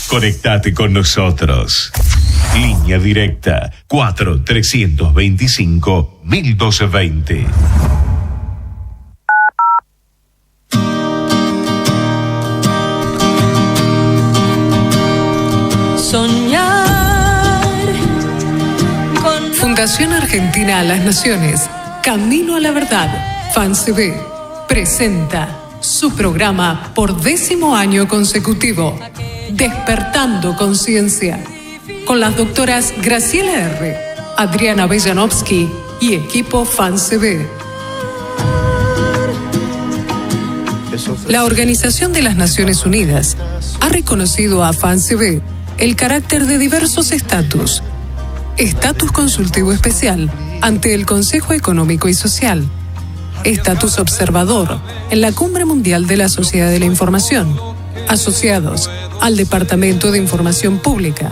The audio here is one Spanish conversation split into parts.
Conectate con nosotros. Línea directa 4-325-1220. Soñar con Fundación Argentina a las Naciones, Camino a la Verdad, FANCB, presenta su programa por 10º año consecutivo, Despertando Conciencia, con las doctoras Graciela R., Adriana Bejanovsky y equipo FANCB. La Organización de las Naciones Unidas ha reconocido a FANCB el carácter de diversos estatus. Estatus consultivo especial ante el Consejo Económico y Social. Estatus observador en la Cumbre Mundial de la Sociedad de la Información. Asociados al Departamento de Información Pública.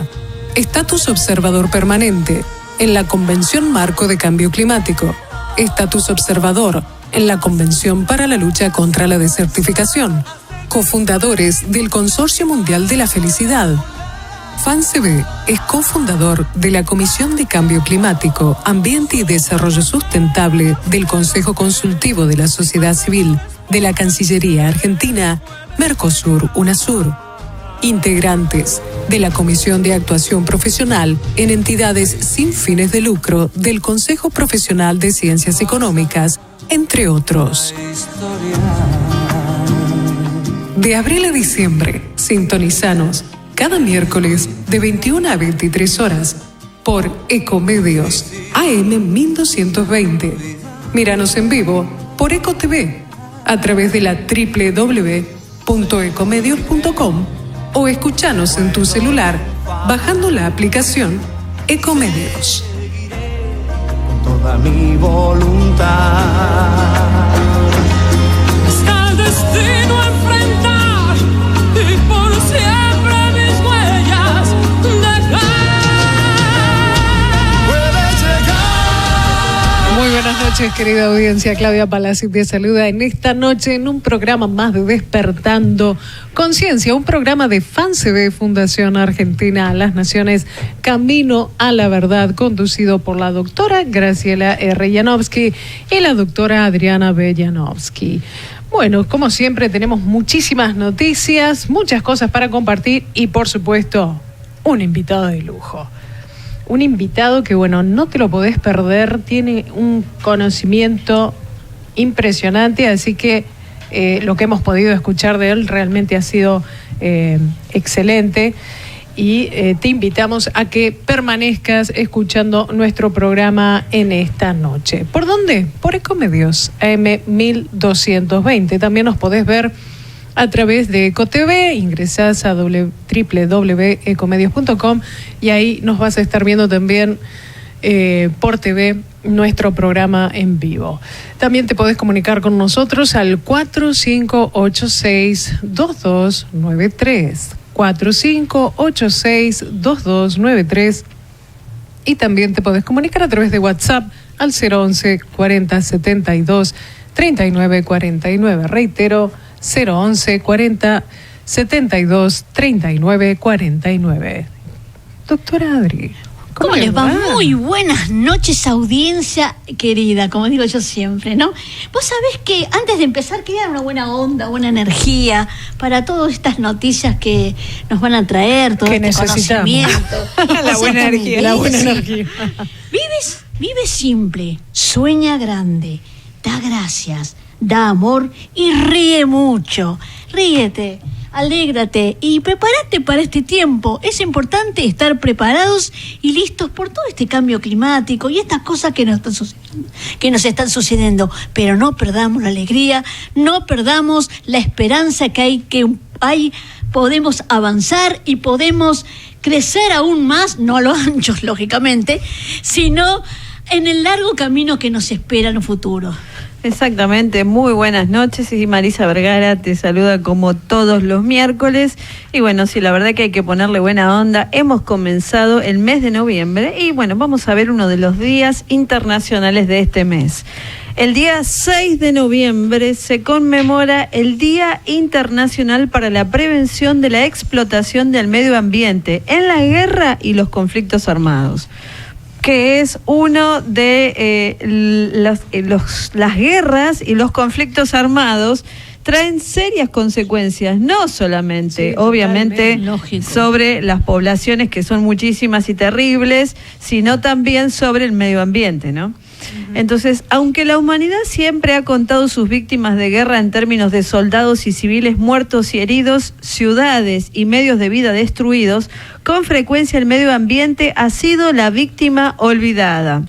Estatus observador permanente en la Convención Marco de Cambio Climático. Estatus observador en la Convención para la Lucha contra la Desertificación. Cofundadores del Consorcio Mundial de la Felicidad. FANCB es cofundador de la Comisión de Cambio Climático, Ambiente y Desarrollo Sustentable del Consejo Consultivo de la Sociedad Civil de la Cancillería Argentina, Mercosur, UNASUR. Integrantes de la Comisión de Actuación Profesional en entidades sin fines de lucro del Consejo Profesional de Ciencias Económicas, entre otros. De abril a diciembre, sintonizanos cada miércoles de 21 a 23 horas por Ecomedios AM 1220. Míranos en vivo por EcoTV a través de la www.ecomedios.com o escuchanos en tu celular bajando la aplicación Ecomedios. Con toda mi voluntad. Hasta el destino enfrentar y por siempre mis huellas dejar. Puedes llegar. Muy buenas noches, querida audiencia. Claudia Palacio te saluda en esta noche en un programa más de Despertando Conciencia, un programa de FANCB, Fundación Argentina a las Naciones, Camino a la Verdad, conducido por la doctora Graciela R. Janovsky y la doctora Adriana Bejanovsky. Bueno, como siempre tenemos muchísimas noticias, muchas cosas para compartir y por supuesto un invitado de lujo. Un invitado que, bueno, no te lo podés perder, tiene un conocimiento impresionante, así que lo que hemos podido escuchar de él realmente ha sido excelente y te invitamos a que permanezcas escuchando nuestro programa en esta noche. ¿Por dónde? Por Ecomedios, AM 1220. También nos podés ver a través de EcoTV, ingresás a www.ecomedios.com y ahí nos vas a estar viendo también por TV nuestro programa en vivo. También te podés comunicar con nosotros al 4586-2293, 4586-2293, y también te podés comunicar a través de WhatsApp al 011 40 72 39 49. Reitero, 011 40 72 39 49. Doctora Adri, ¿Cómo les va? Muy buenas noches, audiencia querida, como digo yo siempre, ¿no? Vos sabés que antes de empezar quería dar una buena onda, buena energía para todas estas noticias que nos van a traer, todo que este conocimiento. La buena energía, la buena energía. Vive simple, sueña grande, da gracias, da amor y ríe mucho. Ríete, alégrate y prepárate para este tiempo. Es importante estar preparados y listos por todo este cambio climático y estas cosas que nos están sucediendo. Pero no perdamos la alegría, no perdamos la esperanza que hay. Podemos avanzar y podemos crecer aún más, no a lo ancho, lógicamente, sino en el largo camino que nos espera en un futuro. Exactamente, muy buenas noches, y Marisa Vergara te saluda como todos los miércoles. Y bueno, sí, la verdad que hay que ponerle buena onda. Hemos comenzado el mes de noviembre y bueno, vamos a ver uno de los días internacionales de este mes. El día 6 de noviembre se conmemora el Día Internacional para la Prevención de la Explotación del Medio Ambiente en la guerra y los conflictos armados, que es uno de las guerras y los conflictos armados traen serias consecuencias, no solamente, obviamente, sobre las poblaciones, que son muchísimas y terribles, sino también sobre el medio ambiente, ¿no? Entonces, aunque la humanidad siempre ha contado sus víctimas de guerra en términos de soldados y civiles muertos y heridos, ciudades y medios de vida destruidos, con frecuencia el medio ambiente ha sido la víctima olvidada.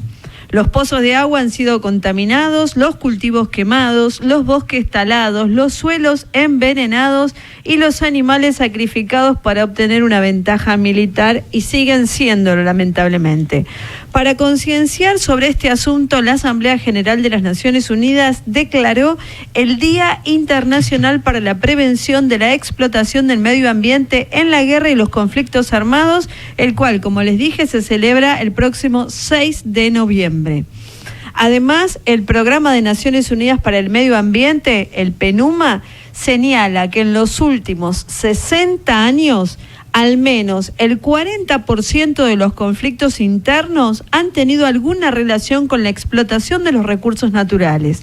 Los pozos de agua han sido contaminados, los cultivos quemados, los bosques talados, los suelos envenenados y los animales sacrificados para obtener una ventaja militar, y siguen siéndolo, lamentablemente. Para concienciar sobre este asunto, la Asamblea General de las Naciones Unidas declaró el Día Internacional para la Prevención de la Explotación del Medio Ambiente en la guerra y los conflictos armados, el cual, como les dije, se celebra el próximo 6 de noviembre. Además, el Programa de Naciones Unidas para el Medio Ambiente, el PNUMA, señala que en los últimos 60 años, al menos el 40% de los conflictos internos han tenido alguna relación con la explotación de los recursos naturales,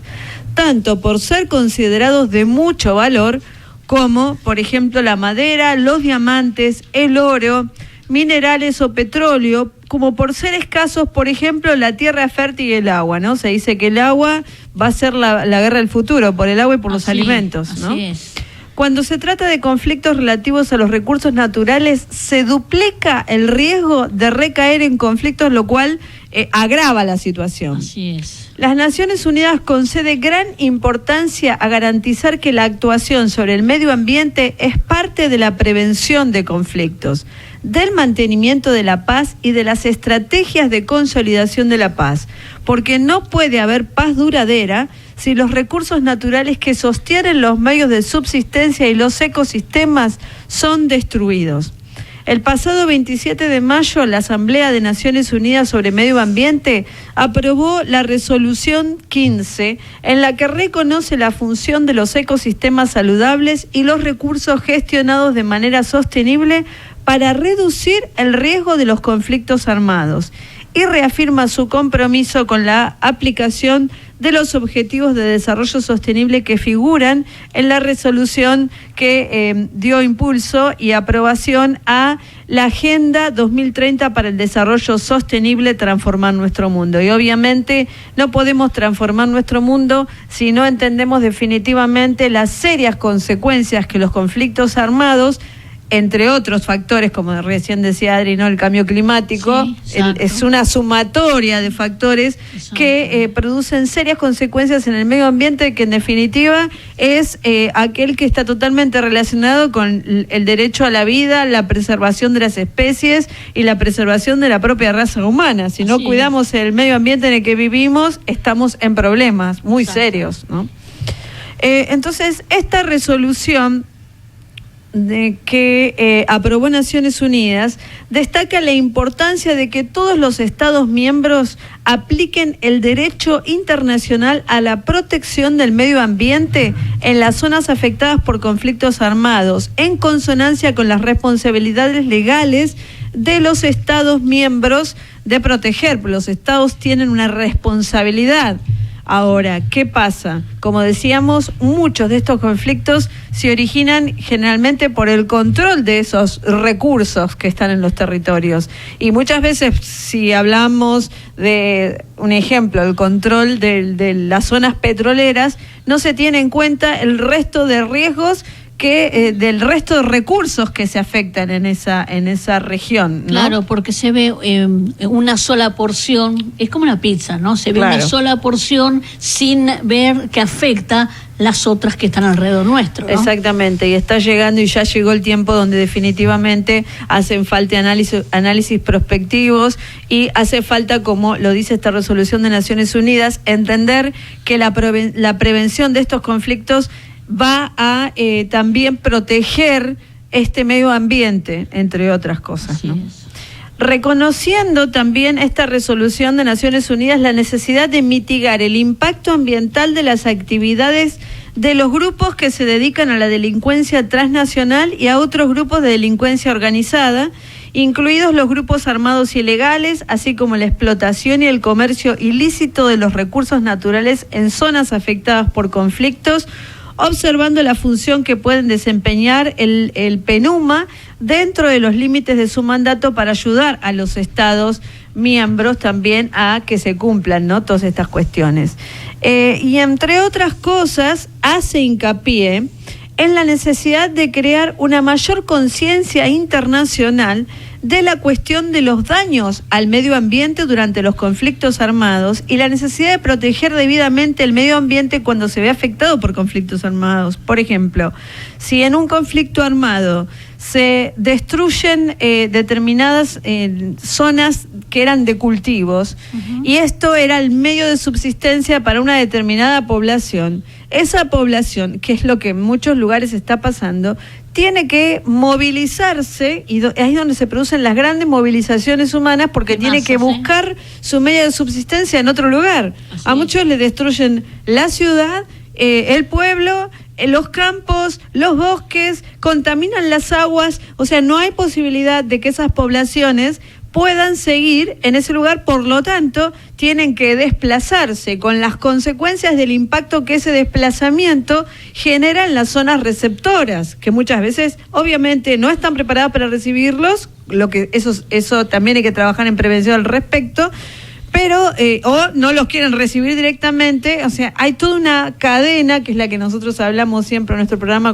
tanto por ser considerados de mucho valor, como, por ejemplo, la madera, los diamantes, el oro, minerales o petróleo, como por ser escasos, por ejemplo, la tierra fértil y el agua, ¿no? Se dice que el agua va a ser la guerra del futuro, por el agua y por los alimentos, ¿no? Así es. Cuando se trata de conflictos relativos a los recursos naturales, se duplica el riesgo de recaer en conflictos, lo cual agrava la situación. Así es. Las Naciones Unidas concede gran importancia a garantizar que la actuación sobre el medio ambiente es parte de la prevención de conflictos, del mantenimiento de la paz y de las estrategias de consolidación de la paz, porque no puede haber paz duradera si los recursos naturales que sostienen los medios de subsistencia y los ecosistemas son destruidos. El pasado 27 de mayo, la Asamblea de Naciones Unidas sobre Medio Ambiente aprobó la Resolución 15, en la que reconoce la función de los ecosistemas saludables y los recursos gestionados de manera sostenible para reducir el riesgo de los conflictos armados, y reafirma su compromiso con la aplicación de los Objetivos de Desarrollo Sostenible que figuran en la resolución que dio impulso y aprobación a la Agenda 2030 para el Desarrollo Sostenible, transformar nuestro mundo. Y obviamente no podemos transformar nuestro mundo si no entendemos definitivamente las serias consecuencias que los conflictos armados, entre otros factores, como recién decía Adri, ¿no? El cambio climático, sí, es una sumatoria de factores que producen serias consecuencias en el medio ambiente, que en definitiva es aquel que está totalmente relacionado con el derecho a la vida, la preservación de las especies y la preservación de la propia raza humana. Si no cuidamos el medio ambiente en el que vivimos, estamos en problemas muy serios, ¿no? Entonces, esta resolución de que aprobó Naciones Unidas destaca la importancia de que todos los Estados miembros apliquen el derecho internacional a la protección del medio ambiente en las zonas afectadas por conflictos armados, en consonancia con las responsabilidades legales de los Estados miembros de proteger. Los Estados tienen una responsabilidad. Ahora, ¿qué pasa? Como decíamos, muchos de estos conflictos se originan generalmente por el control de esos recursos que están en los territorios. Y muchas veces, si hablamos de un ejemplo, el control de las zonas petroleras, no se tiene en cuenta el resto de riesgos que del resto de recursos que se afectan en esa región, ¿no? Claro, porque se ve una sola porción, es como una pizza, ¿no? Se ve una sola porción sin ver que afecta las otras que están alrededor nuestro, ¿no? Exactamente, y está llegando y ya llegó el tiempo donde definitivamente hacen falta análisis prospectivos y hace falta, como lo dice esta resolución de Naciones Unidas, entender que la prevención de estos conflictos va a también proteger este medio ambiente, entre otras cosas, ¿no? Reconociendo también esta resolución de Naciones Unidas la necesidad de mitigar el impacto ambiental de las actividades de los grupos que se dedican a la delincuencia transnacional y a otros grupos de delincuencia organizada, incluidos los grupos armados ilegales, así como la explotación y el comercio ilícito de los recursos naturales en zonas afectadas por conflictos, observando la función que pueden desempeñar el PNUMA dentro de los límites de su mandato para ayudar a los estados miembros también a que se cumplan, ¿no?, todas estas cuestiones. Y entre otras cosas, hace hincapié en la necesidad de crear una mayor conciencia internacional de la cuestión de los daños al medio ambiente durante los conflictos armados y la necesidad de proteger debidamente el medio ambiente cuando se ve afectado por conflictos armados. Por ejemplo, si en un conflicto armado se destruyen determinadas zonas que eran de cultivos, y esto era el medio de subsistencia para una determinada población, esa población, que es lo que en muchos lugares está pasando, tiene que movilizarse, y ahí es donde se producen las grandes movilizaciones humanas, porque tiene que buscar su medio de subsistencia en otro lugar. A muchos les destruyen la ciudad, el pueblo, los campos, los bosques, contaminan las aguas, o sea, no hay posibilidad de que esas poblaciones puedan seguir en ese lugar, por lo tanto, tienen que desplazarse con las consecuencias del impacto que ese desplazamiento genera en las zonas receptoras, que muchas veces, obviamente, no están preparadas para recibirlos, eso también hay que trabajar en prevención al respecto, pero o no los quieren recibir directamente. O sea, hay toda una cadena, que es la que nosotros hablamos siempre en nuestro programa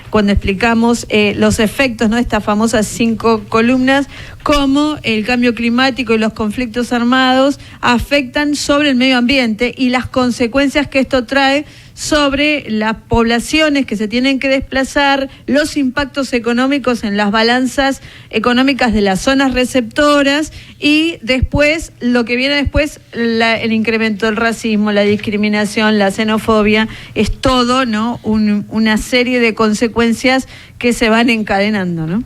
cuando explicamos los efectos, ¿no?, estas famosas 5 columnas, cómo el cambio climático y los conflictos armados afectan sobre el medio ambiente y las consecuencias que esto trae sobre las poblaciones que se tienen que desplazar, los impactos económicos en las balanzas económicas de las zonas receptoras, y después, lo que viene después, el incremento del racismo, la discriminación, la xenofobia, es todo, ¿no?, una serie de consecuencias que se van encadenando, ¿no?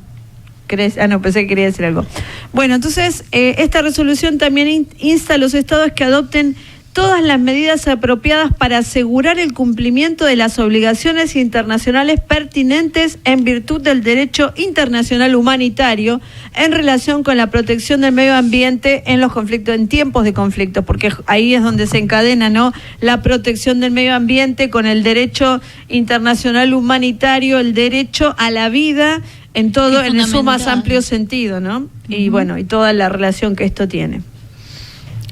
Pensé que quería decir algo. Bueno, entonces, esta resolución también insta a los estados que adopten todas las medidas apropiadas para asegurar el cumplimiento de las obligaciones internacionales pertinentes en virtud del derecho internacional humanitario en relación con la protección del medio ambiente en los conflictos, en tiempos de conflictos, porque ahí es donde se encadena, ¿no?, la protección del medio ambiente con el derecho internacional humanitario, el derecho a la vida en todo, en su más amplio sentido, ¿no? Y bueno, y toda la relación que esto tiene.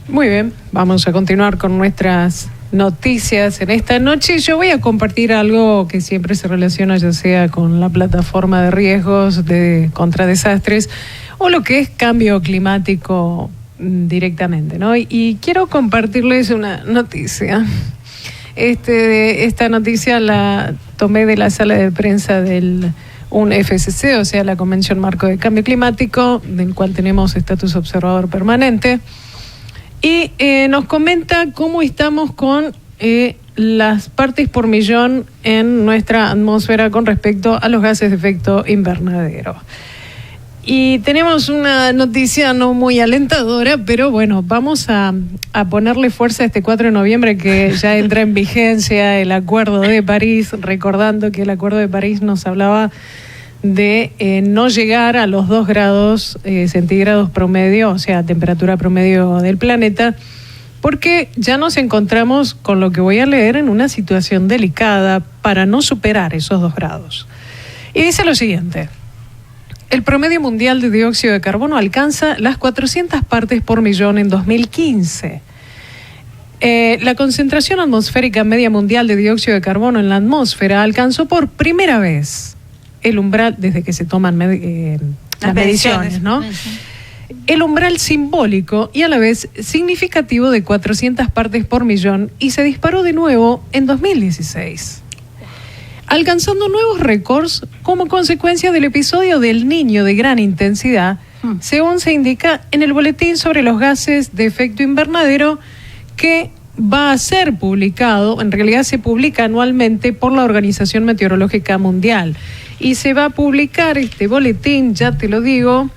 Muy bien, vamos a continuar con nuestras noticias en esta noche. Yo voy a compartir algo que siempre se relaciona ya sea con la plataforma de riesgos contra desastres o lo que es cambio climático directamente, ¿no? Y quiero compartirles una noticia. Esta noticia la tomé de la sala de prensa del UNFCCC, o sea, la Convención Marco de Cambio Climático, del cual tenemos estatus observador permanente. Y nos comenta cómo estamos con las partes por millón en nuestra atmósfera con respecto a los gases de efecto invernadero. Y tenemos una noticia no muy alentadora, pero bueno, vamos a ponerle fuerza este 4 de noviembre que ya entra en vigencia el Acuerdo de París, recordando que el Acuerdo de París nos hablaba de no llegar a los 2 grados centígrados promedio, o sea, temperatura promedio del planeta, porque ya nos encontramos, con lo que voy a leer, en una situación delicada para no superar esos 2 grados. Y dice lo siguiente: el promedio mundial de dióxido de carbono alcanza las 400 partes por millón en 2015. La concentración atmosférica media mundial de dióxido de carbono en la atmósfera alcanzó por primera vez el umbral, desde que se toman las mediciones, ¿no? El umbral simbólico y a la vez significativo de 400 partes por millón y se disparó de nuevo en 2016, alcanzando nuevos récords como consecuencia del episodio del Niño de gran intensidad, según se indica en el boletín sobre los gases de efecto invernadero que va a ser publicado, en realidad se publica anualmente por la Organización Meteorológica Mundial. Y se va a publicar este boletín, ya te lo digo,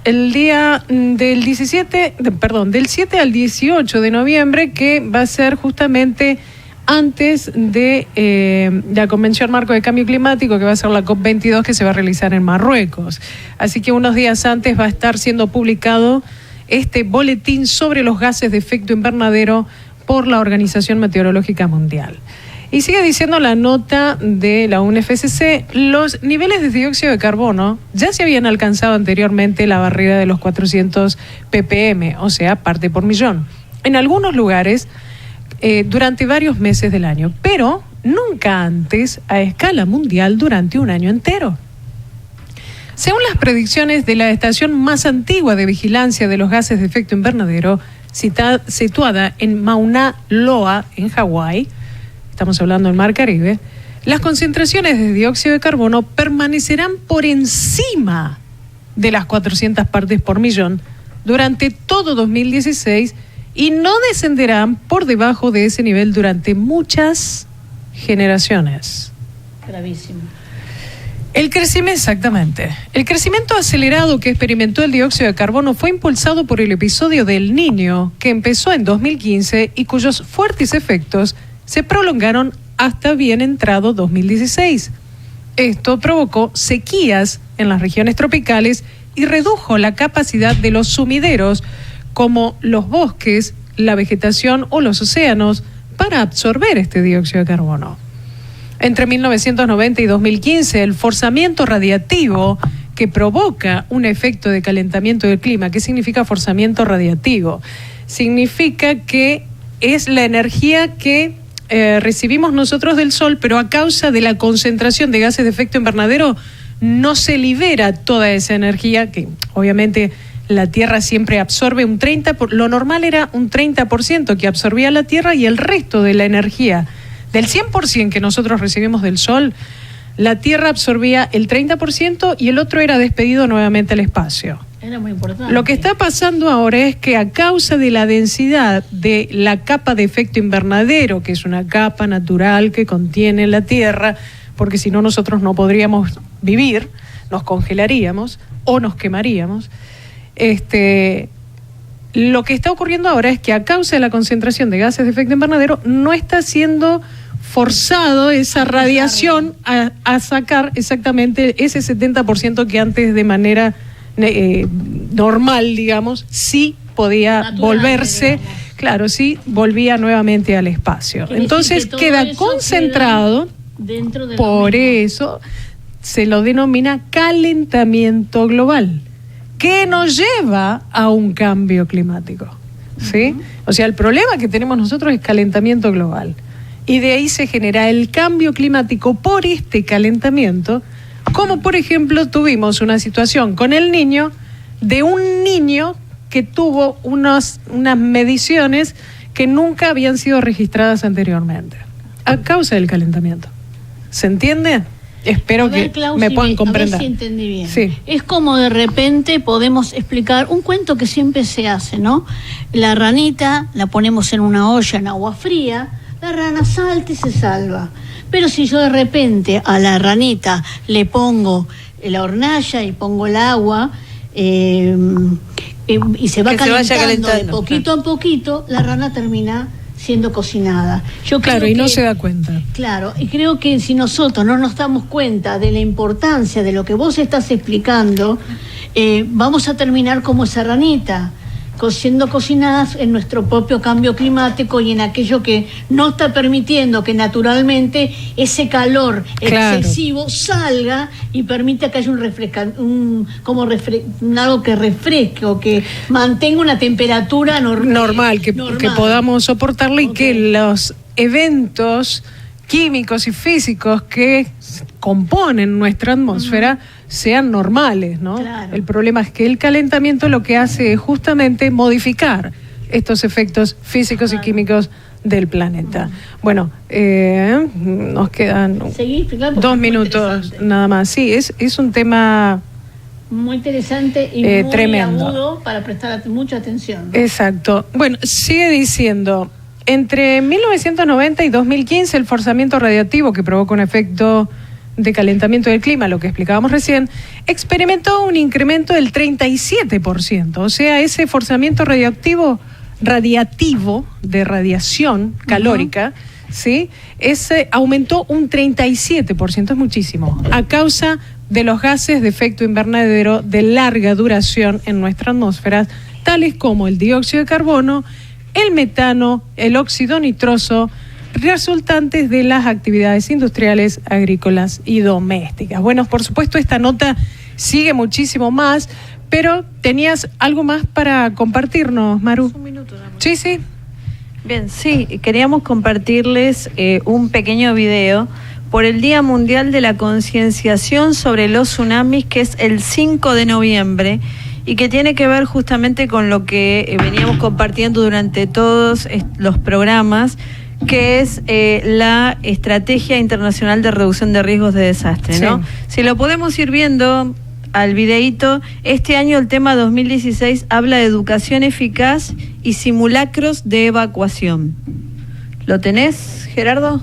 el día del 7 al 18 de noviembre, que va a ser justamente antes de la Convención Marco de Cambio Climático, que va a ser la COP22, que se va a realizar en Marruecos. Así que unos días antes va a estar siendo publicado este boletín sobre los gases de efecto invernadero por la Organización Meteorológica Mundial. Y sigue diciendo la nota de la UNFCCC, los niveles de dióxido de carbono ya se habían alcanzado anteriormente la barrera de los 400 ppm, o sea, parte por millón, en algunos lugares durante varios meses del año, pero nunca antes a escala mundial durante un año entero. Según las predicciones de la estación más antigua de vigilancia de los gases de efecto invernadero, situada en Mauna Loa, en Hawái, estamos hablando del Mar Caribe, las concentraciones de dióxido de carbono permanecerán por encima de las 400 partes por millón durante todo 2016 y no descenderán por debajo de ese nivel durante muchas generaciones. Gravísimo. Exactamente. El crecimiento acelerado que experimentó el dióxido de carbono fue impulsado por el episodio del Niño, que empezó en 2015 y cuyos fuertes efectos se prolongaron hasta bien entrado 2016. Esto provocó sequías en las regiones tropicales y redujo la capacidad de los sumideros, como los bosques, la vegetación o los océanos, para absorber este dióxido de carbono. Entre 1990 y 2015, el forzamiento radiativo que provoca un efecto de calentamiento del clima. ¿Qué significa forzamiento radiativo? Significa que es la energía que recibimos nosotros del sol, pero a causa de la concentración de gases de efecto invernadero no se libera toda esa energía, que obviamente la Tierra siempre absorbe un 30%, lo normal era un 30% que absorbía la Tierra, y el resto de la energía, del 100% que nosotros recibimos del sol, la Tierra absorbía el 30% y el otro era despedido nuevamente al espacio. Era muy importante. Lo que está pasando ahora es que a causa de la densidad de la capa de efecto invernadero, que es una capa natural que contiene la Tierra, porque si no nosotros no podríamos vivir, nos congelaríamos o nos quemaríamos, lo que está ocurriendo ahora es que a causa de la concentración de gases de efecto invernadero no está siendo forzado esa radiación a sacar exactamente ese 70% que antes de manera normal, digamos, sí podía natural, volverse, digamos. Claro, sí volvía nuevamente al espacio. Entonces queda concentrado, dentro de por eso se lo denomina calentamiento global, que nos lleva a un cambio climático, ¿sí? O sea, el problema que tenemos nosotros es calentamiento global. Y de ahí se genera el cambio climático por este calentamiento, como por ejemplo tuvimos una situación con el Niño, de un niño que tuvo unas mediciones que nunca habían sido registradas anteriormente, a causa del calentamiento. ¿Se entiende? Espero que Klaus, me puedan comprender. A ver si entendí bien. Sí. Es como de repente podemos explicar un cuento que siempre se hace, ¿no? La ranita la ponemos en una olla en agua fría, la rana salta y se salva. Pero si yo de repente a la ranita le pongo la hornalla y pongo el agua y se va calentando de poquito a poquito, la rana termina siendo cocinada. Claro, y no se da cuenta. Claro, y creo que si nosotros no nos damos cuenta de la importancia de lo que vos estás explicando, vamos a terminar como esa ranita, siendo cocinadas en nuestro propio cambio climático y en aquello que no está permitiendo que naturalmente ese calor excesivo salga y permita que haya algo que refresque o que mantenga una temperatura normal, que podamos soportarlo y que los eventos químicos y físicos que componen nuestra atmósfera sean normales, ¿no? Claro. El problema es que el calentamiento lo que hace es justamente modificar estos efectos físicos y químicos del planeta. Bueno, nos quedan 2 minutos nada más. Sí, es un tema muy interesante y muy tremendo, agudo para prestar mucha atención, ¿no? Exacto. Bueno, sigue diciendo, entre 1990 y 2015 el forzamiento radiactivo que provoca un efecto de calentamiento del clima, lo que explicábamos recién, experimentó un incremento del 37%. O sea, ese forzamiento radiativo de radiación calórica, ¿sí? Ese aumentó un 37%, es muchísimo, a causa de los gases de efecto invernadero de larga duración en nuestra atmósfera, tales como el dióxido de carbono, el metano, el óxido nitroso, resultantes de las actividades industriales, agrícolas y domésticas. Bueno, por supuesto, esta nota sigue muchísimo más, pero tenías algo más para compartirnos, Maru. Un minuto, amor. Sí, sí. Bien, sí, queríamos compartirles un pequeño video por el Día Mundial de la Concienciación sobre los Tsunamis, que es el 5 de noviembre, y que tiene que ver justamente con lo que veníamos compartiendo durante todos los programas, que es la Estrategia Internacional de Reducción de Riesgos de Desastre, ¿no? Sí. Si lo podemos ir viendo al videíto, este año el tema 2016 habla de educación eficaz y simulacros de evacuación. ¿Lo tenés, Gerardo?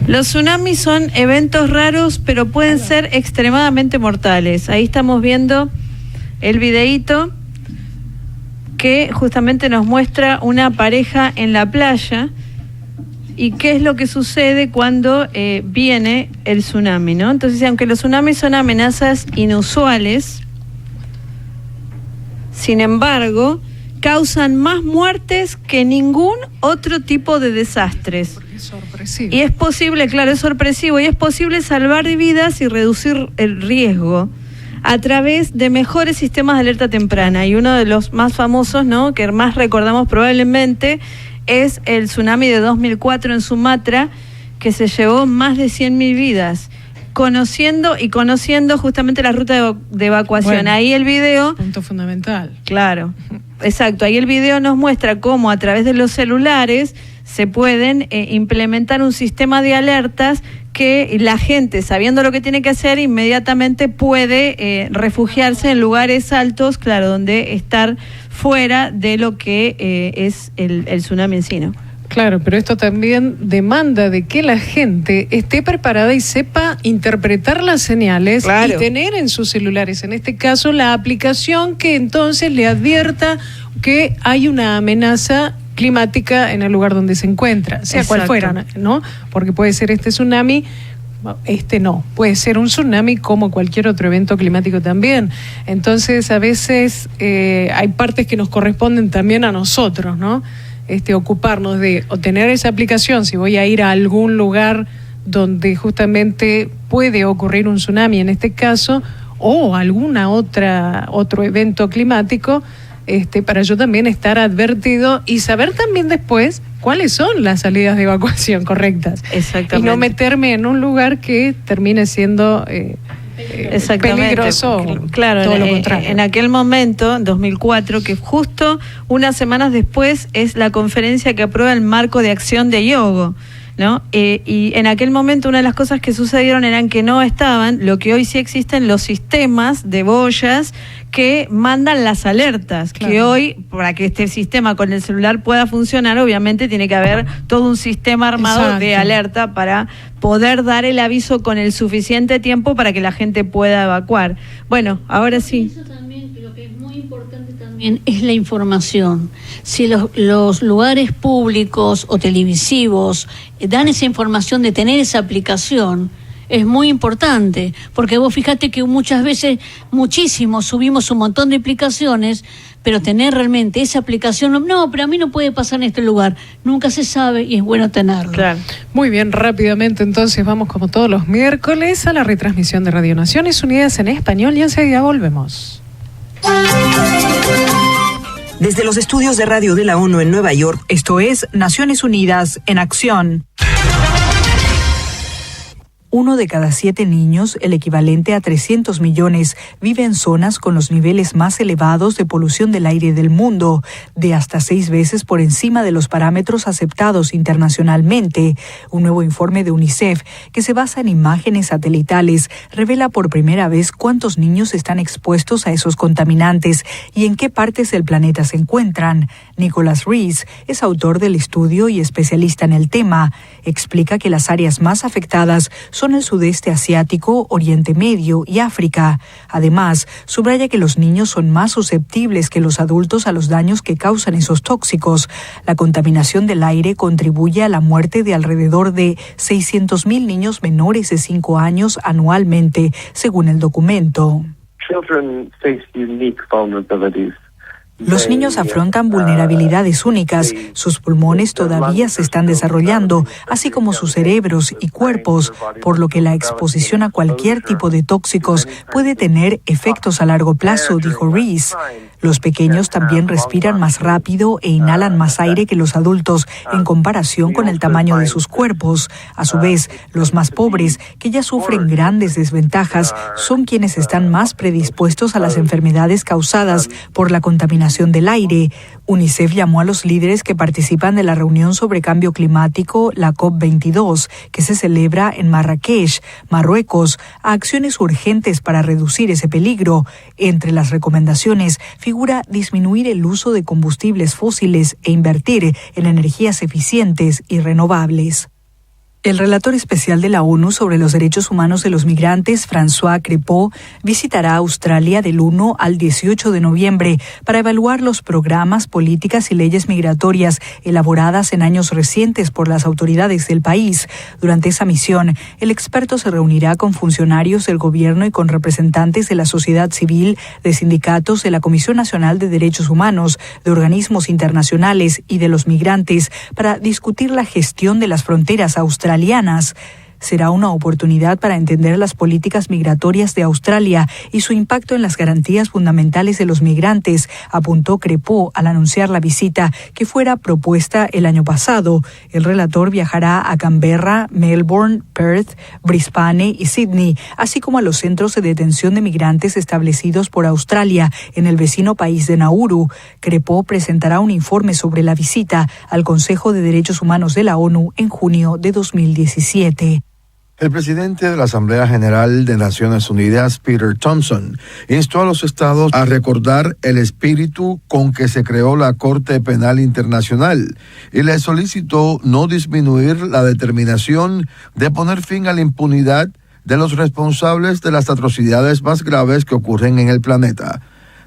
Los tsunamis son eventos raros, pero pueden ser extremadamente mortales. Ahí estamos viendo el videíto que justamente nos muestra una pareja en la playa y qué es lo que sucede cuando viene el tsunami, ¿no? Entonces, aunque los tsunamis son amenazas inusuales, sin embargo, causan más muertes que ningún otro tipo de desastres. Porque es sorpresivo. Y es posible, claro, es sorpresivo, y es posible salvar vidas y reducir el riesgo a través de mejores sistemas de alerta temprana. Y uno de los más famosos, ¿no?, que más recordamos probablemente, es el tsunami de 2004 en Sumatra, que se llevó más de 100.000 vidas, conociendo justamente la ruta de evacuación. Bueno, ahí el video... Punto fundamental. Claro, exacto. Ahí el video nos muestra cómo a través de los celulares se pueden implementar un sistema de alertas que la gente, sabiendo lo que tiene que hacer, inmediatamente puede refugiarse en lugares altos, claro, donde estar fuera de lo que es el tsunami en sí, ¿no? Claro, pero esto también demanda de que la gente esté preparada y sepa interpretar las señales, claro, y tener en sus celulares, en este caso, la aplicación que entonces le advierta que hay una amenaza climática en el lugar donde se encuentra, sea cual fuera, ¿no? Porque puede ser este tsunami, puede ser un tsunami como cualquier otro evento climático también. Entonces, a veces hay partes que nos corresponden también a nosotros, ¿no? Ocuparnos de obtener esa aplicación si voy a ir a algún lugar donde justamente puede ocurrir un tsunami en este caso, o otro evento climático, para yo también estar advertido y saber también después cuáles son las salidas de evacuación correctas. Exactamente. Y no meterme en un lugar que termine siendo peligroso. Claro, todo lo contrario. En aquel momento, en 2004, que justo unas semanas después es la conferencia que aprueba el marco de acción de Hyogo, ¿no? Y en aquel momento una de las cosas que sucedieron eran que no estaban lo que hoy sí existen, los sistemas de boyas que mandan las alertas, claro, que hoy, para que este sistema con el celular pueda funcionar, obviamente tiene que haber todo un sistema armado, exacto, de alerta para poder dar el aviso con el suficiente tiempo para que la gente pueda evacuar. Bueno, ahora sí. Eso también, lo que es muy importante también es la información. Si los lugares públicos o televisivos dan esa información de tener esa aplicación, es muy importante, porque vos fíjate que muchas veces, subimos un montón de aplicaciones, pero tener realmente esa aplicación, no, pero a mí no puede pasar en este lugar, nunca se sabe y es bueno tenerlo. Claro. Muy bien, rápidamente entonces vamos como todos los miércoles a la retransmisión de Radio Naciones Unidas en español y enseguida volvemos. Desde los estudios de radio de la ONU en Nueva York, esto es Naciones Unidas en Acción. 1 de cada 7 niños, el equivalente a 300 millones, vive en zonas con los niveles más elevados de polución del aire del mundo, de hasta 6 veces por encima de los parámetros aceptados internacionalmente. Un nuevo informe de UNICEF, que se basa en imágenes satelitales, revela por primera vez cuántos niños están expuestos a esos contaminantes y en qué partes del planeta se encuentran. Nicholas Rees es autor del estudio y especialista en el tema. Explica que las áreas más afectadas son el sudeste asiático, Oriente Medio y África. Además, subraya que los niños son más susceptibles que los adultos a los daños que causan esos tóxicos. La contaminación del aire contribuye a la muerte de alrededor de 600,000 niños menores de 5 años anualmente, según el documento. Children face unique vulnerabilities. Los niños afrontan vulnerabilidades únicas, sus pulmones todavía se están desarrollando, así como sus cerebros y cuerpos, por lo que la exposición a cualquier tipo de tóxicos puede tener efectos a largo plazo, dijo Rees. Los pequeños también respiran más rápido e inhalan más aire que los adultos en comparación con el tamaño de sus cuerpos. A su vez, los más pobres, que ya sufren grandes desventajas, son quienes están más predispuestos a las enfermedades causadas por la contaminación del aire. UNICEF llamó a los líderes que participan de la reunión sobre cambio climático, la COP22, que se celebra en Marrakech, Marruecos, a acciones urgentes para reducir ese peligro. Entre las recomendaciones figura disminuir el uso de combustibles fósiles e invertir en energías eficientes y renovables. El relator especial de la ONU sobre los derechos humanos de los migrantes, François Crépeau, visitará Australia del 1 al 18 de noviembre para evaluar los programas, políticas y leyes migratorias elaboradas en años recientes por las autoridades del país. Durante esa misión, el experto se reunirá con funcionarios del gobierno y con representantes de la sociedad civil, de sindicatos, de la Comisión Nacional de Derechos Humanos, de organismos internacionales y de los migrantes para discutir la gestión de las fronteras australianas. Será una oportunidad para entender las políticas migratorias de Australia y su impacto en las garantías fundamentales de los migrantes, apuntó Crépeau al anunciar la visita que fuera propuesta el año pasado. El relator viajará a Canberra, Melbourne, Perth, Brisbane y Sydney, así como a los centros de detención de migrantes establecidos por Australia en el vecino país de Nauru. Crépeau presentará un informe sobre la visita al Consejo de Derechos Humanos de la ONU en junio de 2017. El presidente de la Asamblea General de Naciones Unidas, Peter Thompson, instó a los estados a recordar el espíritu con que se creó la Corte Penal Internacional y le solicitó no disminuir la determinación de poner fin a la impunidad de los responsables de las atrocidades más graves que ocurren en el planeta.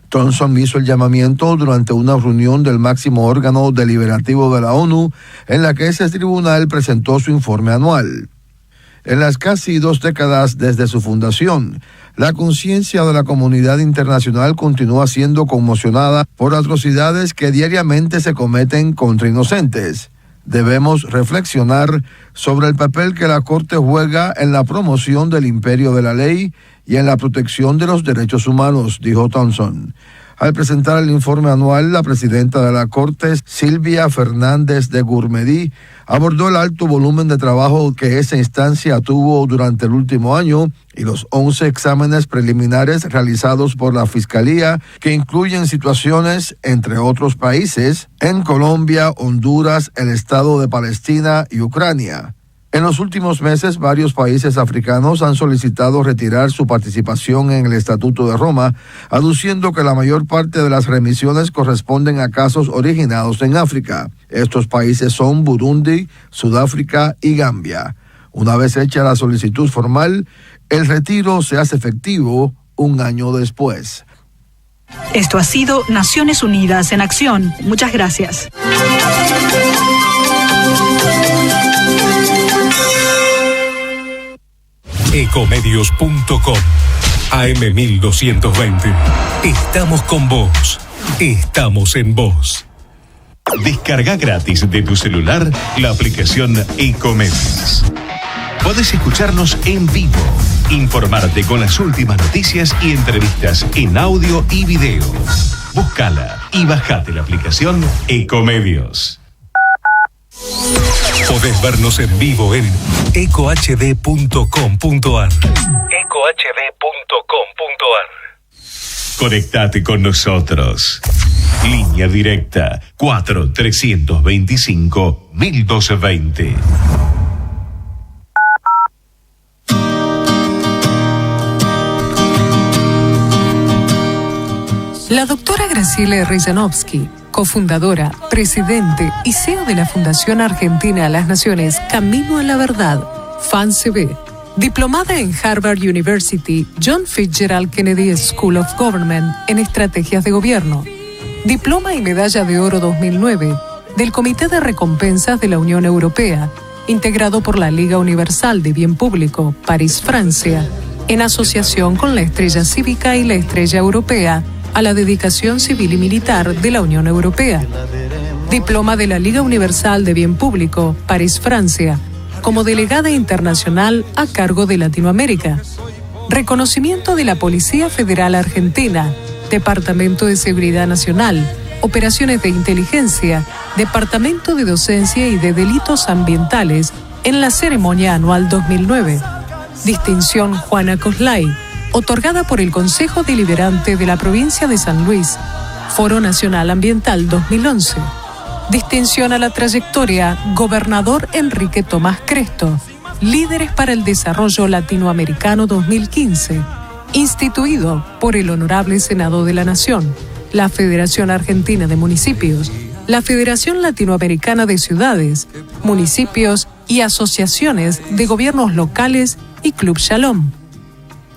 Thompson hizo el llamamiento durante una reunión del máximo órgano deliberativo de la ONU, en la que ese tribunal presentó su informe anual. En las casi 2 décadas desde su fundación, la conciencia de la comunidad internacional continúa siendo conmocionada por atrocidades que diariamente se cometen contra inocentes. Debemos reflexionar sobre el papel que la Corte juega en la promoción del imperio de la ley y en la protección de los derechos humanos, dijo Thompson. Al presentar el informe anual, la presidenta de la Corte, Silvia Fernández de Gurmedí, abordó el alto volumen de trabajo que esa instancia tuvo durante el último año y los 11 exámenes preliminares realizados por la Fiscalía, que incluyen situaciones, entre otros países, en Colombia, Honduras, el Estado de Palestina y Ucrania. En los últimos meses, varios países africanos han solicitado retirar su participación en el Estatuto de Roma, aduciendo que la mayor parte de las remisiones corresponden a casos originados en África. Estos países son Burundi, Sudáfrica y Gambia. Una vez hecha la solicitud formal, el retiro se hace efectivo un año después. Esto ha sido Naciones Unidas en Acción. Muchas gracias. Ecomedios.com. AM1220. Estamos con vos. Estamos en vos. Descarga gratis de tu celular la aplicación Ecomedios. Podés escucharnos en vivo, informarte con las últimas noticias y entrevistas en audio y video. Búscala y bajate la aplicación Ecomedios. Podés vernos en vivo en ecohd.com.ar. ecohd.com.ar. Conectate con nosotros. Línea directa 4-325-1220. La doctora Graciela R. Janowski, cofundadora, presidente y CEO de la Fundación Argentina a las Naciones Camino a la Verdad, FANCB, diplomada en Harvard University, John Fitzgerald Kennedy School of Government en Estrategias de Gobierno, diploma y medalla de oro 2009 del Comité de Recompensas de la Unión Europea, integrado por la Liga Universal de Bien Público, París, Francia, en asociación con la Estrella Cívica y la Estrella Europea a la dedicación civil y militar de la Unión Europea. Diploma de la Liga Universal de Bien Público, París, Francia, como delegada internacional a cargo de Latinoamérica. Reconocimiento de la Policía Federal Argentina, Departamento de Seguridad Nacional, Operaciones de Inteligencia, Departamento de Docencia y de Delitos Ambientales en la ceremonia anual 2009. Distinción Juana Coslay, otorgada por el Consejo Deliberante de la Provincia de San Luis, Foro Nacional Ambiental 2011. Distinción a la trayectoria Gobernador Enrique Tomás Cresto, Líderes para el Desarrollo Latinoamericano 2015, instituido por el Honorable Senado de la Nación, la Federación Argentina de Municipios, la Federación Latinoamericana de Ciudades, Municipios y Asociaciones de Gobiernos Locales y Club Shalom.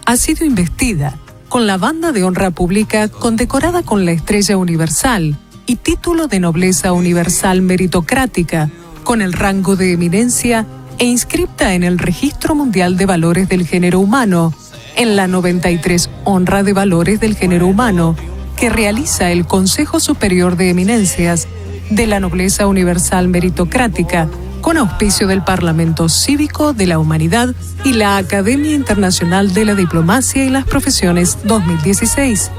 Ha sido investida con la Banda de Honra Pública condecorada con la Estrella Universal y título de Nobleza Universal Meritocrática, con el rango de eminencia e inscripta en el Registro Mundial de Valores del Género Humano, en la 93 Honra de Valores del Género Humano, que realiza el Consejo Superior de Eminencias de la Nobleza Universal Meritocrática, con auspicio del Parlamento Cívico de la Humanidad y la Academia Internacional de la Diplomacia y las Profesiones 2016.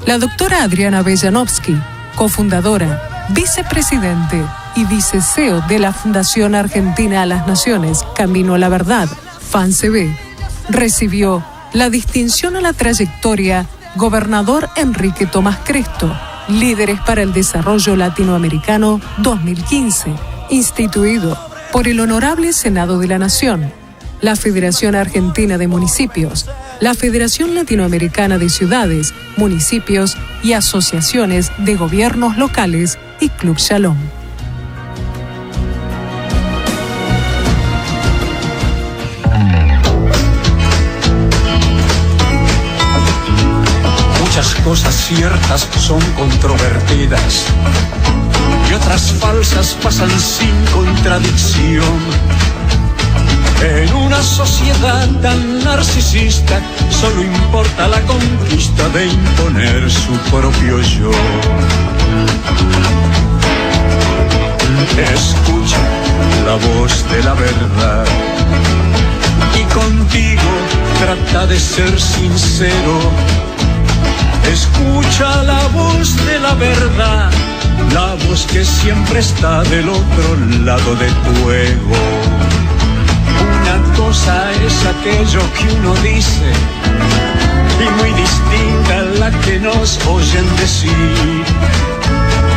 La doctora Adriana B. Janowski, cofundadora, vicepresidente y vice-CEO de la Fundación Argentina a las Naciones Camino a la Verdad, FANCB, recibió la distinción a la trayectoria Gobernador Enrique Tomás Cresto, Líderes para el Desarrollo Latinoamericano 2015, instituido por el Honorable Senado de la Nación, la Federación Argentina de Municipios, la Federación Latinoamericana de Ciudades, Municipios y Asociaciones de Gobiernos Locales y Club Shalom. Muchas cosas ciertas son controvertidas y otras falsas pasan sin contradicción. En una sociedad tan narcisista solo importa la conquista de imponer su propio yo. Escucha la voz de la verdad y contigo trata de ser sincero. Escucha la voz de la verdad, la voz que siempre está del otro lado de tu ego. Una cosa es aquello que uno dice y muy distinta la que nos oyen decir.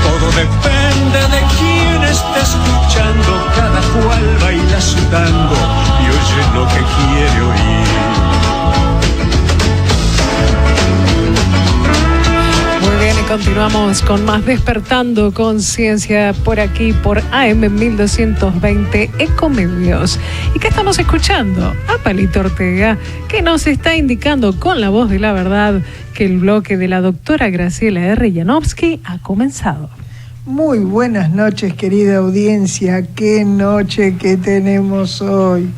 Todo depende de quién esté escuchando, cada cual baila su tango y oye lo que quiere oír. Muy bien, y continuamos con más Despertando Conciencia por aquí, por AM 1220 Ecomedios. ¿Y qué estamos escuchando? A Palito Ortega, que nos está indicando con la voz de la verdad que el bloque de la doctora Graciela R. Janowski ha comenzado. Muy buenas noches, querida audiencia. Qué noche que tenemos hoy.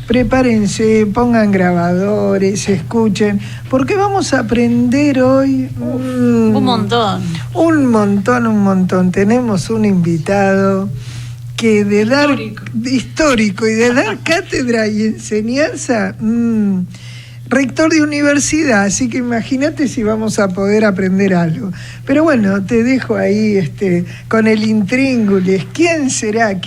Prepárense, pongan grabadores, escuchen, porque vamos a aprender hoy un montón. Un montón. Tenemos un invitado que de dar histórico y de dar cátedra y enseñanza, rector de universidad, así que imagínate si vamos a poder aprender algo. Pero bueno, te dejo ahí con el intríngulis. ¿Quién será?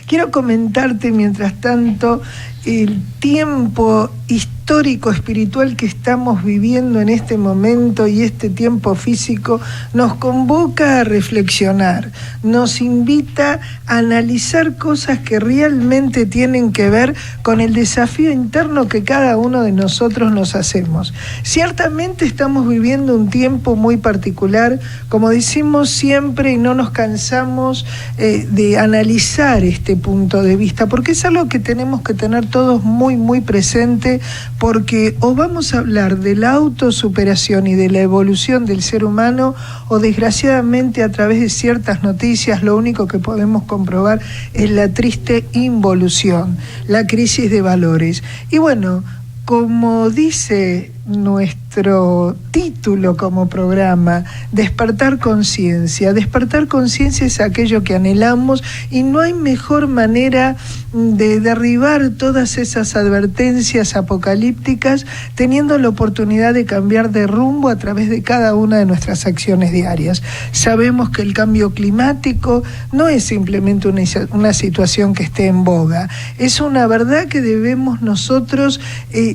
Quiero comentarte mientras tanto el tiempo histórico espiritual que estamos viviendo en este momento, y este tiempo físico nos convoca a reflexionar, nos invita a analizar cosas que realmente tienen que ver con el desafío interno que cada uno de nosotros nos hacemos. Ciertamente estamos viviendo un tiempo muy particular, como decimos siempre, y no nos cansamos de analizar este punto de vista, porque es algo que tenemos que tener todos muy, muy presente, porque o vamos a hablar de la autosuperación y de la evolución del ser humano, o desgraciadamente a través de ciertas noticias lo único que podemos comprobar es la triste involución, la crisis de valores. Y bueno, como dice nuestro título como programa, despertar conciencia. Despertar conciencia es aquello que anhelamos, y no hay mejor manera de derribar todas esas advertencias apocalípticas teniendo la oportunidad de cambiar de rumbo a través de cada una de nuestras acciones diarias. Sabemos que el cambio climático no es simplemente una situación que esté en boga, es una verdad que debemos nosotros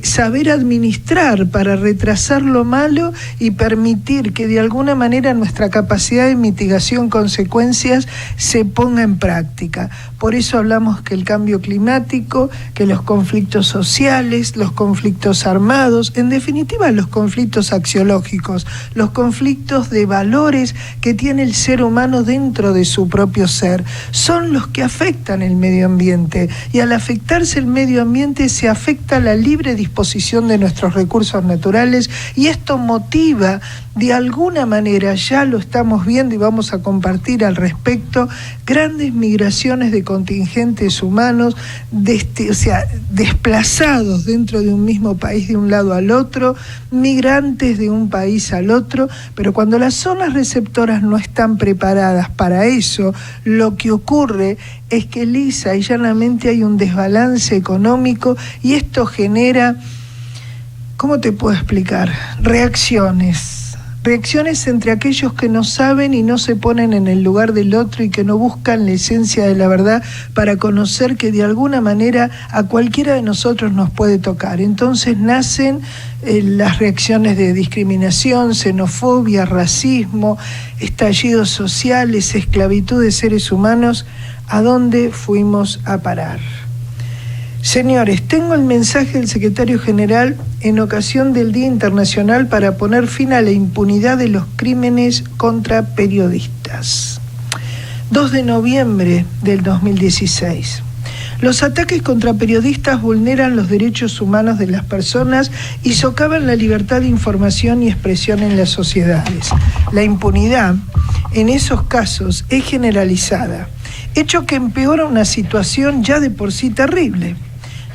saber administrar para retrasar lo malo y permitir que de alguna manera nuestra capacidad de mitigación consecuencias se ponga en práctica. Por eso hablamos que el cambio climático, que los conflictos sociales, los conflictos armados, en definitiva los conflictos axiológicos, los conflictos de valores que tiene el ser humano dentro de su propio ser, son los que afectan el medio ambiente, y al afectarse el medio ambiente se afecta la libre disposición de nuestros recursos naturales, y esto motiva de alguna manera, ya lo estamos viendo y vamos a compartir al respecto, grandes migraciones de contingentes humanos, desplazados dentro de un mismo país de un lado al otro, migrantes de un país al otro, pero cuando las zonas receptoras no están preparadas para eso, lo que ocurre es que lisa y llanamente hay un desbalance económico, y esto genera, ¿cómo te puedo explicar? Reacciones entre aquellos que no saben y no se ponen en el lugar del otro y que no buscan la esencia de la verdad para conocer que de alguna manera a cualquiera de nosotros nos puede tocar. Entonces nacen las reacciones de discriminación, xenofobia, racismo, estallidos sociales, esclavitud de seres humanos. ¿A dónde fuimos a parar? Señores, tengo el mensaje del secretario general en ocasión del Día Internacional para poner fin a la impunidad de los crímenes contra periodistas. 2 de noviembre del 2016. Los ataques contra periodistas vulneran los derechos humanos de las personas y socavan la libertad de información y expresión en las sociedades. La impunidad en esos casos es generalizada, hecho que empeora una situación ya de por sí terrible.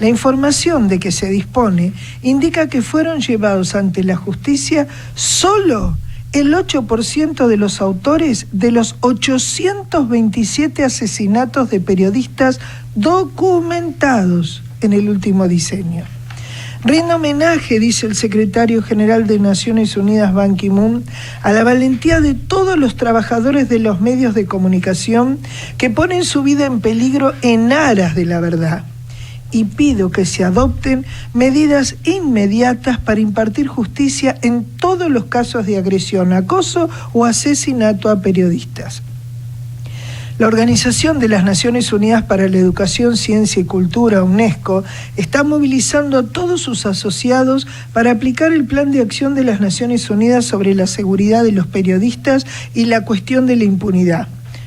La información de que se dispone indica que fueron llevados ante la justicia solo el 8% de los autores de los 827 asesinatos de periodistas documentados en el último diseño. Rinde homenaje, dice el secretario general de Naciones Unidas, Ban Ki-moon, a la valentía de todos los trabajadores de los medios de comunicación que ponen su vida en peligro en aras de la verdad. Y pido que se adopten medidas inmediatas para impartir justicia en todos los casos de agresión, acoso o asesinato a periodistas. La Organización de las Naciones Unidas para la Educación, Ciencia y Cultura, UNESCO, está movilizando a todos sus asociados para aplicar el Plan de Acción de las Naciones Unidas sobre la seguridad de los periodistas y la cuestión de la impunidad.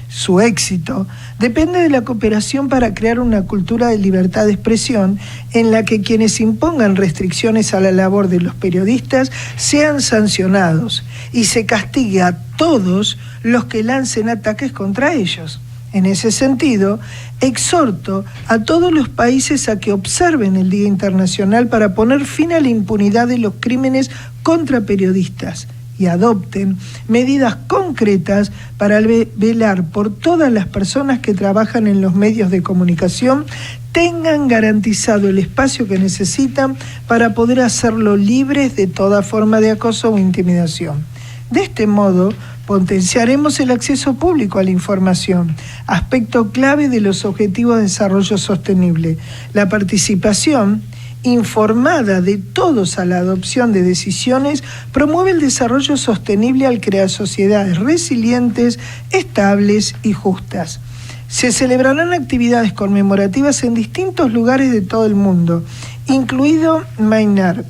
Su éxito depende de la cooperación para crear una cultura de libertad de expresión en la que quienes impongan restricciones a la labor de los periodistas sean sancionados y se castigue a todos los que lancen ataques contra ellos. En ese sentido, exhorto a todos los países a que observen el Día Internacional para poner fin a la impunidad de los crímenes contra periodistas y adopten medidas concretas para velar por todas las personas que trabajan en los medios de comunicación tengan garantizado el espacio que necesitan para poder hacerlo libres de toda forma de acoso o intimidación. De este modo, potenciaremos el acceso público a la información, aspecto clave de los Objetivos de Desarrollo Sostenible. La participación informada de todos a la adopción de decisiones promueve el desarrollo sostenible al crear sociedades resilientes, estables y justas. Se celebrarán actividades conmemorativas en distintos lugares de todo el mundo, incluido Myanmar,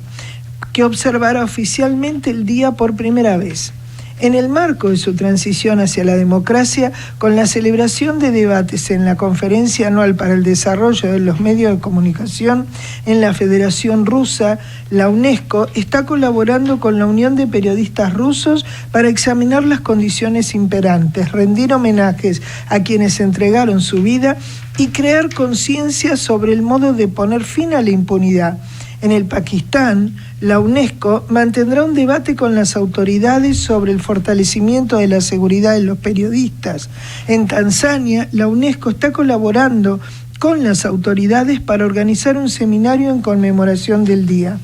que observará oficialmente el día por primera vez. En el marco de su transición hacia la democracia, con la celebración de debates en la Conferencia Anual para el Desarrollo de los Medios de Comunicación en la Federación Rusa, la UNESCO está colaborando con la Unión de Periodistas Rusos para examinar las condiciones imperantes, rendir homenajes a quienes entregaron su vida y crear conciencia sobre el modo de poner fin a la impunidad. En el Pakistán, la UNESCO mantendrá un debate con las autoridades sobre el fortalecimiento de la seguridad de los periodistas. En Tanzania, la UNESCO está colaborando con las autoridades para organizar un seminario en conmemoración del día.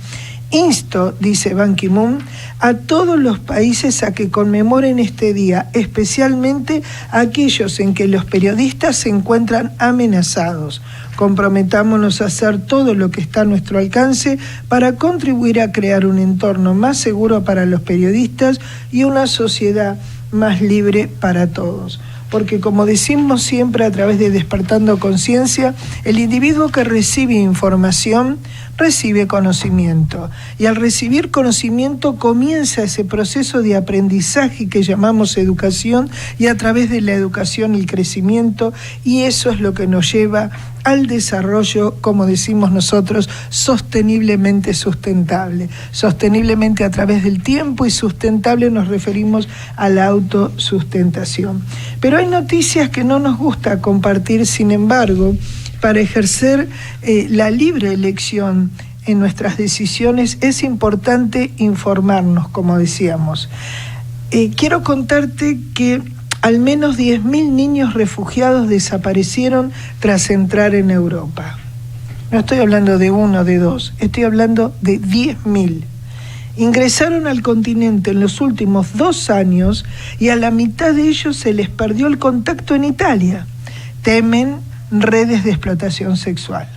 Insto, dice Ban Ki-moon, a todos los países a que conmemoren este día, especialmente a aquellos en que los periodistas se encuentran amenazados. Comprometámonos a hacer todo lo que está a nuestro alcance para contribuir a crear un entorno más seguro para los periodistas y una sociedad más libre para todos. Porque como decimos siempre a través de Despertando Conciencia, el individuo que recibe información recibe conocimiento. Y al recibir conocimiento comienza ese proceso de aprendizaje que llamamos educación, y a través de la educación el crecimiento, y eso es lo que nos lleva al desarrollo, como decimos nosotros, sosteniblemente sustentable. Sosteniblemente a través del tiempo, y sustentable nos referimos a la autosustentación. Pero hay noticias que no nos gusta compartir, sin embargo, para ejercer la libre elección en nuestras decisiones es importante informarnos, como decíamos. Quiero contarte que al menos 10.000 niños refugiados desaparecieron tras entrar en Europa. No estoy hablando de uno, de dos, estoy hablando de 10.000. Ingresaron al continente en los últimos 2 años y a la mitad de ellos se les perdió el contacto en Italia. Temen redes de explotación sexual.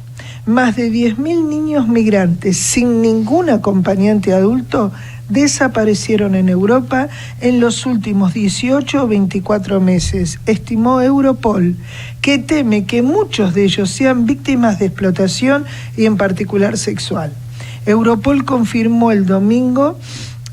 Más de 10.000 niños migrantes sin ningún acompañante adulto desaparecieron en Europa en los últimos 18 o 24 meses, estimó Europol, que teme que muchos de ellos sean víctimas de explotación y en particular sexual. Europol confirmó el domingo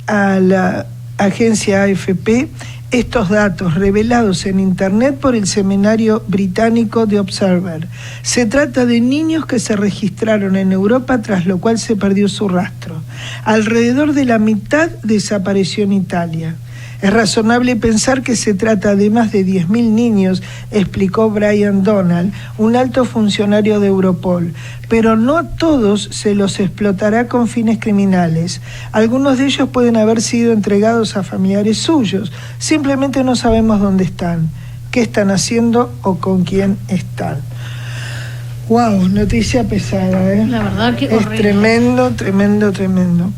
a la agencia AFP estos datos revelados en Internet por el semanario británico The Observer. Se trata de niños que se registraron en Europa, tras lo cual se perdió su rastro. Alrededor de la mitad desapareció en Italia. Es razonable pensar que se trata de más de 10.000 niños, explicó Brian Donald, un alto funcionario de Europol, pero no a todos se los explotará con fines criminales. Algunos de ellos pueden haber sido entregados a familiares suyos, simplemente no sabemos dónde están, qué están haciendo o con quién están. Wow, noticia pesada, ¿eh? La verdad que es horrible. Tremendo.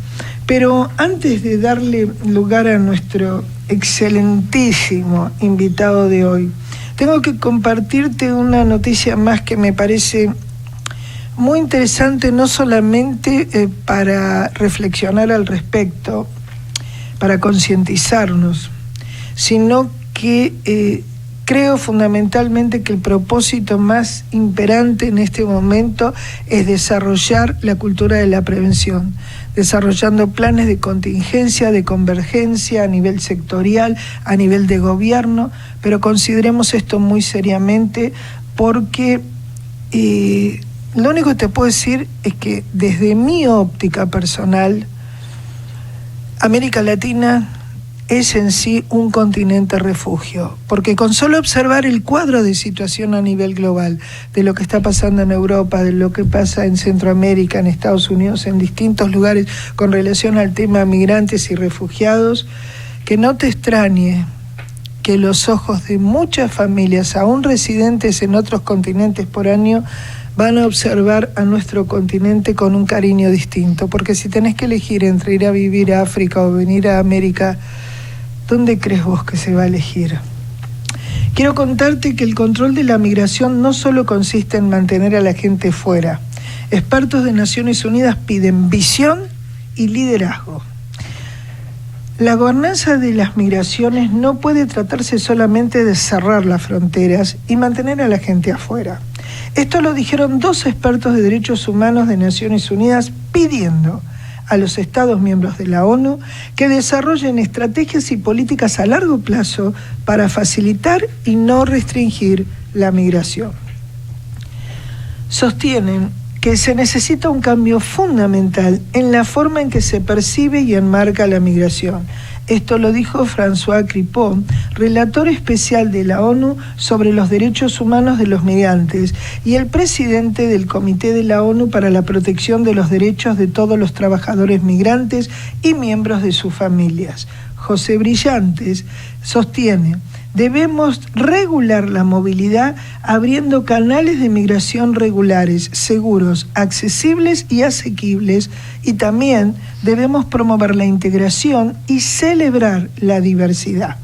Pero antes de darle lugar a nuestro excelentísimo invitado de hoy, tengo que compartirte una noticia más que me parece muy interesante, no solamente para reflexionar al respecto, para concientizarnos, sino que creo fundamentalmente que el propósito más imperante en este momento es desarrollar la cultura de la prevención, desarrollando planes de contingencia, de convergencia a nivel sectorial, a nivel de gobierno, pero consideremos esto muy seriamente porque lo único que te puedo decir es que desde mi óptica personal, América Latina es en sí un continente refugio, porque con solo observar el cuadro de situación a nivel global, de lo que está pasando en Europa, de lo que pasa en Centroamérica, en Estados Unidos, en distintos lugares con relación al tema migrantes y refugiados, que no te extrañe que los ojos de muchas familias, aún residentes en otros continentes por año, van a observar a nuestro continente con un cariño distinto, porque si tenés que elegir entre ir a vivir a África o venir a América, ¿dónde crees vos que se va a elegir? Quiero contarte que el control de la migración no solo consiste en mantener a la gente fuera. Expertos de Naciones Unidas piden visión y liderazgo. La gobernanza de las migraciones no puede tratarse solamente de cerrar las fronteras y mantener a la gente afuera. Esto lo dijeron 2 expertos de derechos humanos de Naciones Unidas pidiendo a los Estados miembros de la ONU que desarrollen estrategias y políticas a largo plazo para facilitar y no restringir la migración. Sostienen que se necesita un cambio fundamental en la forma en que se percibe y enmarca la migración. Esto lo dijo François Cripeau, relator especial de la ONU sobre los derechos humanos de los migrantes y el presidente del Comité de la ONU para la Protección de los Derechos de todos los trabajadores migrantes y miembros de sus familias. José Brillantes sostiene: debemos regular la movilidad abriendo canales de migración regulares, seguros, accesibles y asequibles, y también debemos promover la integración y celebrar la diversidad.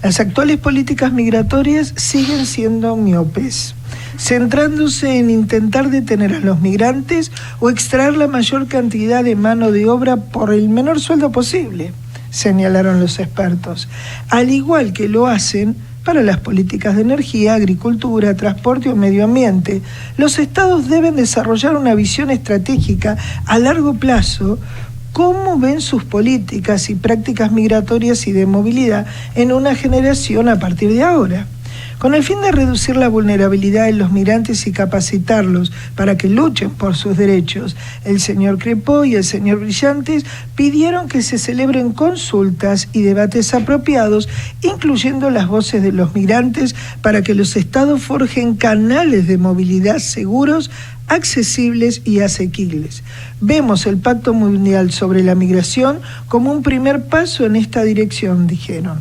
Las actuales políticas migratorias siguen siendo miopes, centrándose en intentar detener a los migrantes o extraer la mayor cantidad de mano de obra por el menor sueldo posible, señalaron los expertos, al igual que lo hacen para las políticas de energía, agricultura, transporte o medio ambiente. Los estados deben desarrollar una visión estratégica a largo plazo, cómo ven sus políticas y prácticas migratorias y de movilidad en una generación a partir de ahora. Con el fin de reducir la vulnerabilidad de los migrantes y capacitarlos para que luchen por sus derechos, el señor Cripeau y el señor Brillantes pidieron que se celebren consultas y debates apropiados, incluyendo las voces de los migrantes, para que los estados forjen canales de movilidad seguros, accesibles y asequibles. Vemos el Pacto Mundial sobre la Migración como un primer paso en esta dirección, dijeron.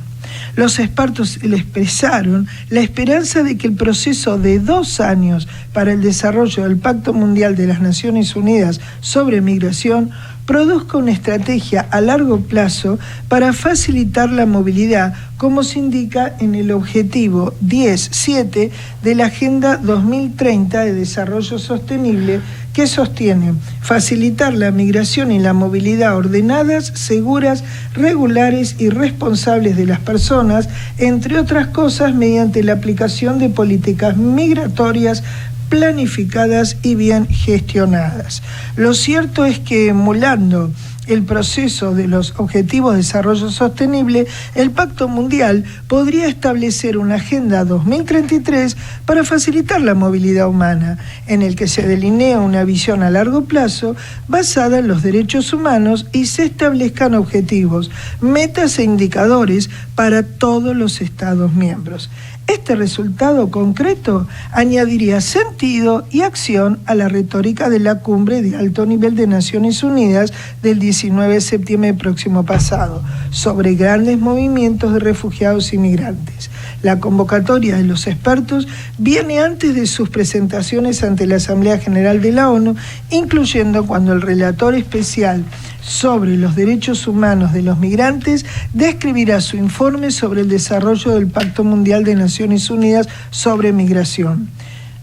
Los expertos le expresaron la esperanza de que el proceso de 2 años para el desarrollo del Pacto Mundial de las Naciones Unidas sobre Migración produzca una estrategia a largo plazo para facilitar la movilidad, como se indica en el objetivo 10.7 de la Agenda 2030 de Desarrollo Sostenible, que sostiene facilitar la migración y la movilidad ordenadas, seguras, regulares y responsables de las personas, entre otras cosas, mediante la aplicación de políticas migratorias planificadas y bien gestionadas. Lo cierto es que, emulando el proceso de los Objetivos de Desarrollo Sostenible, el Pacto Mundial podría establecer una Agenda 2033 para facilitar la movilidad humana, en el que se delinea una visión a largo plazo basada en los derechos humanos y se establezcan objetivos, metas e indicadores para todos los Estados miembros. Este resultado concreto añadiría sentido y acción a la retórica de la cumbre de alto nivel de Naciones Unidas del 19 de septiembre próximo pasado sobre grandes movimientos de refugiados y migrantes. La convocatoria de los expertos viene antes de sus presentaciones ante la Asamblea General de la ONU, incluyendo cuando el relator especial sobre los derechos humanos de los migrantes describirá su informe sobre el desarrollo del Pacto Mundial de Naciones Unidas sobre Migración.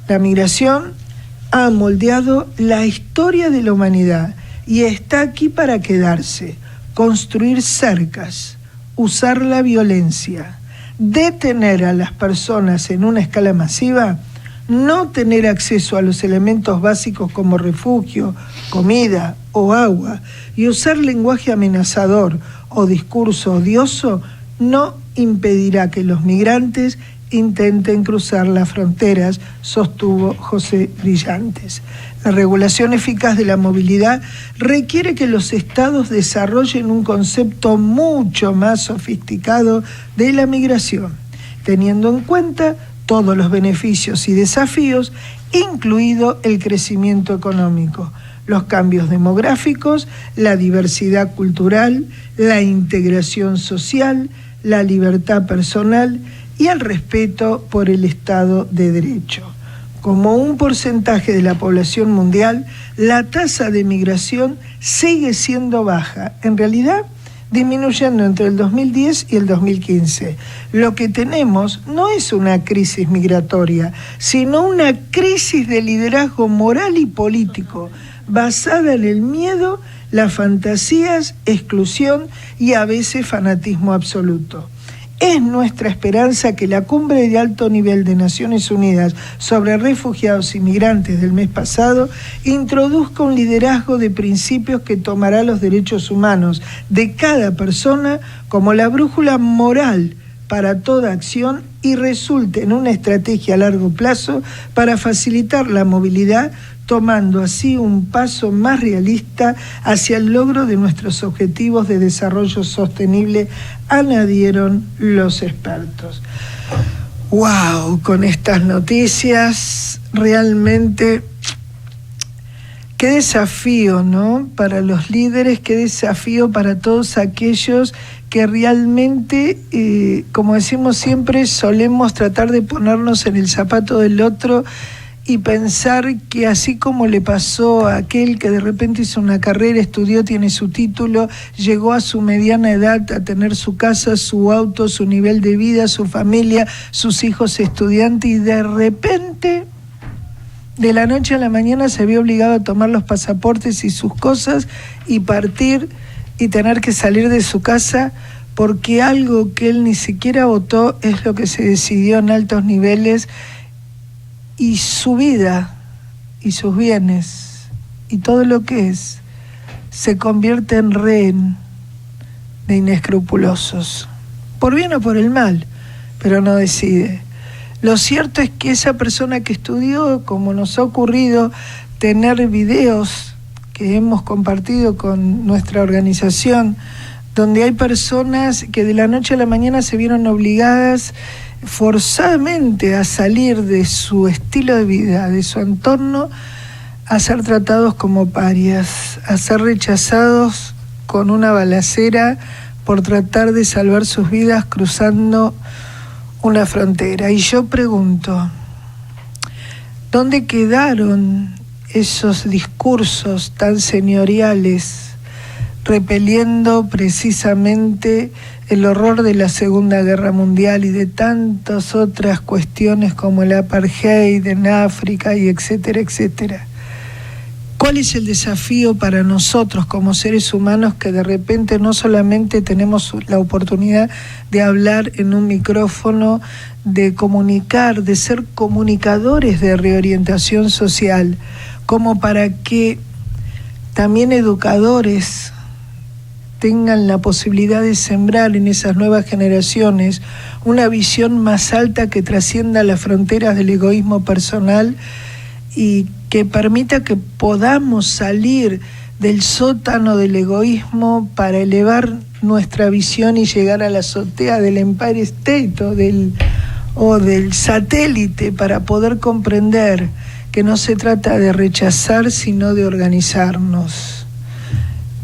La migración ha moldeado la historia de la humanidad y está aquí para quedarse. Construir cercas, usar la violencia, detener a las personas en una escala masiva, no tener acceso a los elementos básicos como refugio, comida o agua y usar lenguaje amenazador o discurso odioso no impedirá que los migrantes intenten cruzar las fronteras, sostuvo José Brillantes. La regulación eficaz de la movilidad requiere que los estados desarrollen un concepto mucho más sofisticado de la migración, teniendo en cuenta todos los beneficios y desafíos, incluido el crecimiento económico, los cambios demográficos, la diversidad cultural, la integración social, la libertad personal y el respeto por el Estado de Derecho. Como un porcentaje de la población mundial, la tasa de migración sigue siendo baja, en realidad disminuyendo entre el 2010 y el 2015. Lo que tenemos no es una crisis migratoria, sino una crisis de liderazgo moral y político, basada en el miedo, las fantasías, exclusión y a veces fanatismo absoluto. Es nuestra esperanza que la cumbre de alto nivel de Naciones Unidas sobre refugiados y migrantes del mes pasado introduzca un liderazgo de principios que tomará los derechos humanos de cada persona como la brújula moral para toda acción y resulte en una estrategia a largo plazo para facilitar la movilidad, tomando así un paso más realista hacia el logro de nuestros objetivos de desarrollo sostenible, añadieron los expertos. ¡Wow! Con estas noticias, realmente, qué desafío, ¿no? Para los líderes, qué desafío para todos aquellos que realmente, como decimos siempre, solemos tratar de ponernos en el zapato del otro y pensar que así como le pasó a aquel que de repente hizo una carrera, estudió, tiene su título, llegó a su mediana edad a tener su casa, su auto, su nivel de vida, su familia, sus hijos estudiantes, y de repente, de la noche a la mañana, se vio obligado a tomar los pasaportes y sus cosas y partir y tener que salir de su casa porque algo que él ni siquiera votó es lo que se decidió en altos niveles, y su vida y sus bienes y todo lo que es se convierte en rehén de inescrupulosos, por bien o por el mal, pero no decide. Lo cierto es que esa persona que estudió, como nos ha ocurrido tener videos que hemos compartido con nuestra organización, donde hay personas que de la noche a la mañana se vieron obligadas forzadamente a salir de su estilo de vida, de su entorno, a ser tratados como parias, a ser rechazados con una balacera por tratar de salvar sus vidas cruzando una frontera. Y yo pregunto, ¿dónde quedaron esos discursos tan señoriales, repeliendo precisamente el horror de la Segunda Guerra Mundial y de tantas otras cuestiones como el apartheid en África y etcétera, etcétera? ¿Cuál es el desafío para nosotros como seres humanos que de repente no solamente tenemos la oportunidad de hablar en un micrófono, de comunicar, de ser comunicadores de reorientación social, como para que también educadores tengan la posibilidad de sembrar en esas nuevas generaciones una visión más alta que trascienda las fronteras del egoísmo personal y que permita que podamos salir del sótano del egoísmo para elevar nuestra visión y llegar a la azotea del Empire State o del satélite, para poder comprender que no se trata de rechazar, sino de organizarnos,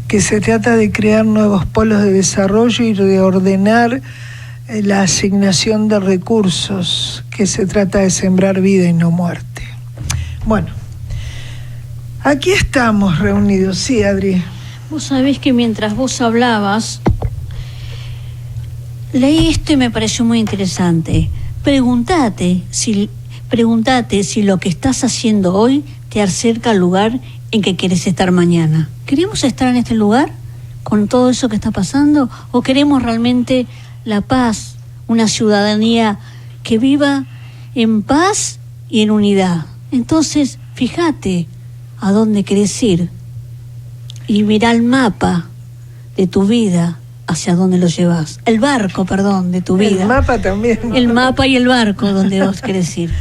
que se trata de crear nuevos polos de desarrollo y de ordenar la asignación de recursos, que se trata de sembrar vida y no muerte. Bueno, aquí estamos reunidos, sí, Adri. Vos sabés que mientras vos hablabas, leí esto y me pareció muy interesante. Pregúntate si lo que estás haciendo hoy te acerca al lugar en que querés estar mañana. ¿Queremos estar en este lugar con todo eso que está pasando? ¿O queremos realmente la paz, una ciudadanía que viva en paz y en unidad? Entonces, fíjate a dónde querés ir y mirá el mapa de tu vida hacia dónde lo llevas. El barco, perdón, de tu vida. El mapa también. El mapa y el barco donde vos querés ir.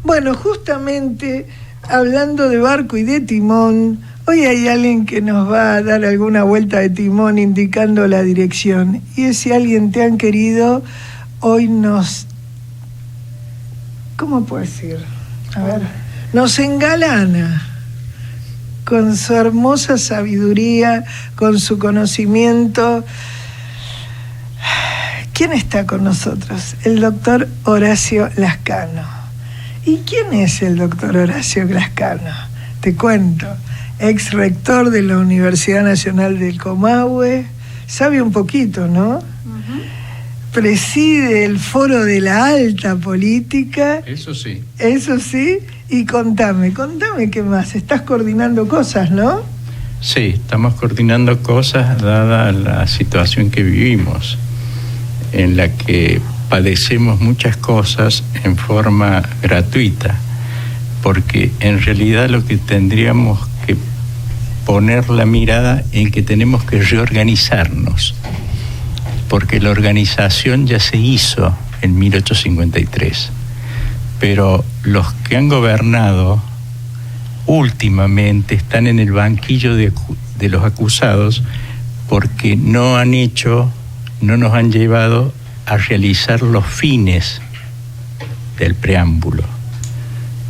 Bueno, justamente hablando de barco y de timón, hoy hay alguien que nos va a dar alguna vuelta de timón indicando la dirección. Y ese alguien tan querido hoy nos... ¿Cómo puedo decir? A ver, nos engalana con su hermosa sabiduría, con su conocimiento. ¿Quién está con nosotros? El doctor Horacio Lascano. ¿Y quién es el doctor Horacio Lascano? Te cuento. Ex rector de la Universidad Nacional del Comahue. Sabe un poquito, ¿no? Preside el Foro de la Alta Política. Eso sí. Eso sí. Y contame qué más. Estás coordinando cosas, ¿no? Sí, estamos coordinando cosas dada la situación que vivimos, en la que padecemos muchas cosas en forma gratuita, porque en realidad lo que tendríamos que poner la mirada en que tenemos que reorganizarnos, porque la organización ya se hizo en 1853, pero los que han gobernado últimamente están en el banquillo de los acusados porque no nos han llevado a realizar los fines del preámbulo.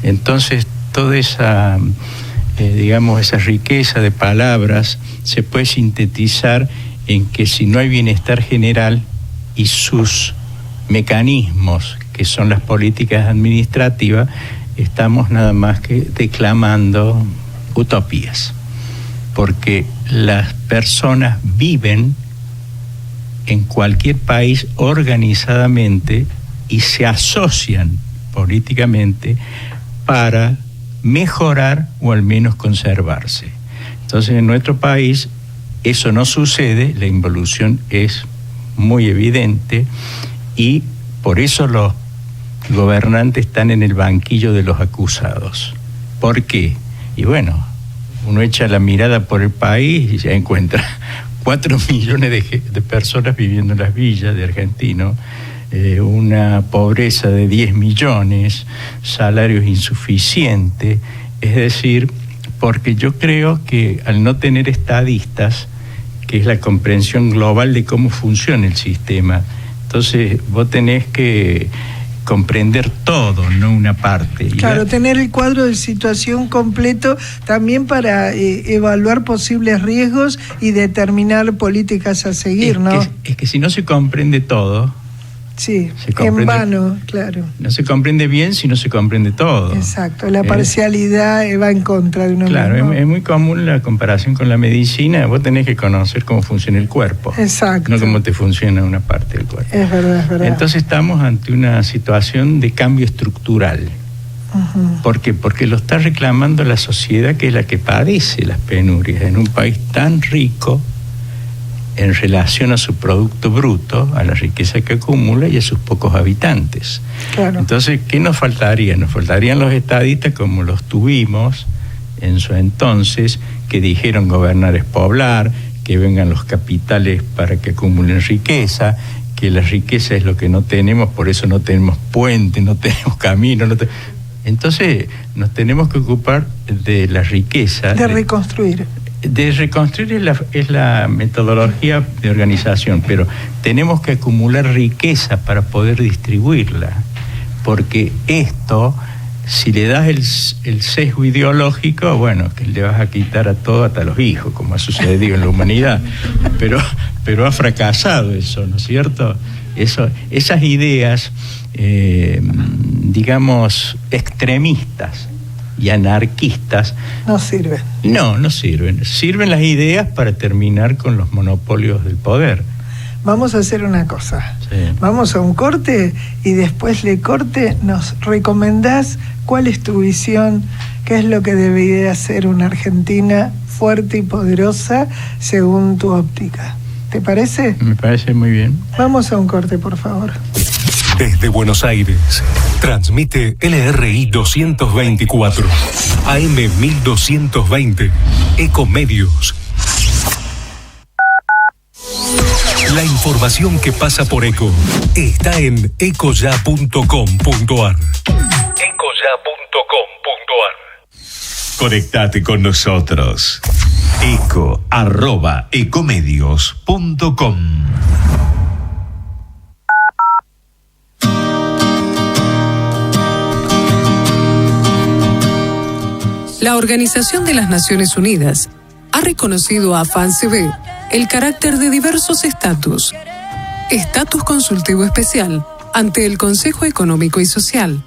Entonces, toda esa, esa riqueza de palabras se puede sintetizar en que si no hay bienestar general y sus mecanismos, que son las políticas administrativas, estamos nada más que declamando utopías, porque las personas viven en cualquier país organizadamente y se asocian políticamente para mejorar o al menos conservarse. Entonces, en nuestro país eso no sucede, la involución es muy evidente y por eso los gobernantes están en el banquillo de los acusados. ¿Por qué? Y bueno, uno echa la mirada por el país y ya encuentra 4 millones de personas viviendo en las villas de argentinos, una pobreza de 10 millones, salarios insuficientes, es decir, porque yo creo que al no tener estadistas, que es la comprensión global de cómo funciona el sistema, entonces vos tenés que comprender todo, no una parte. Claro, tener el cuadro de situación completo también para evaluar posibles riesgos y determinar políticas a seguir, ¿no? Es que si no se comprende todo... Sí, en vano, claro. No se comprende bien si no se comprende todo. Exacto, la parcialidad va en contra de uno mismo. Claro, es muy común la comparación con la medicina. Vos tenés que conocer cómo funciona el cuerpo. Exacto. No cómo te funciona una parte del cuerpo. Es verdad, es verdad. Entonces estamos ante una situación de cambio estructural. Uh-huh. ¿Por qué? Porque lo está reclamando la sociedad, que es la que padece las penurias en un país tan rico en relación a su producto bruto, a la riqueza que acumula y a sus pocos habitantes. Claro. Entonces, ¿qué nos faltaría? Nos faltarían los estadistas como los tuvimos en su entonces, que dijeron gobernar es poblar, que vengan los capitales para que acumulen riqueza, que la riqueza es lo que no tenemos, por eso no tenemos puente, no tenemos camino. Entonces, nos tenemos que ocupar de la riqueza. De reconstruir. De reconstruir es la metodología de organización, pero tenemos que acumular riqueza para poder distribuirla, porque esto, si le das el sesgo ideológico, bueno, que le vas a quitar a todo, hasta a los hijos, como ha sucedido en la humanidad, pero ha fracasado eso, ¿no es cierto? Esas ideas, digamos, extremistas y anarquistas no sirven. No sirven. Sirven las ideas para terminar con los monopolios del poder. Vamos a hacer una cosa. Sí. Vamos a un corte y después del corte nos recomendás cuál es tu visión, qué es lo que debería hacer una Argentina fuerte y poderosa según tu óptica. ¿Te parece? Me parece muy bien. Vamos a un corte, por favor. Desde Buenos Aires, transmite LRI 224, AM 1220, Ecomedios. La información que pasa por ECO está en ecoya.com.ar. Ecoya.com.ar. Conectate con nosotros. eco@ecomedios.com. La Organización de las Naciones Unidas ha reconocido a FANCB el carácter de diversos estatus. Estatus consultivo especial ante el Consejo Económico y Social.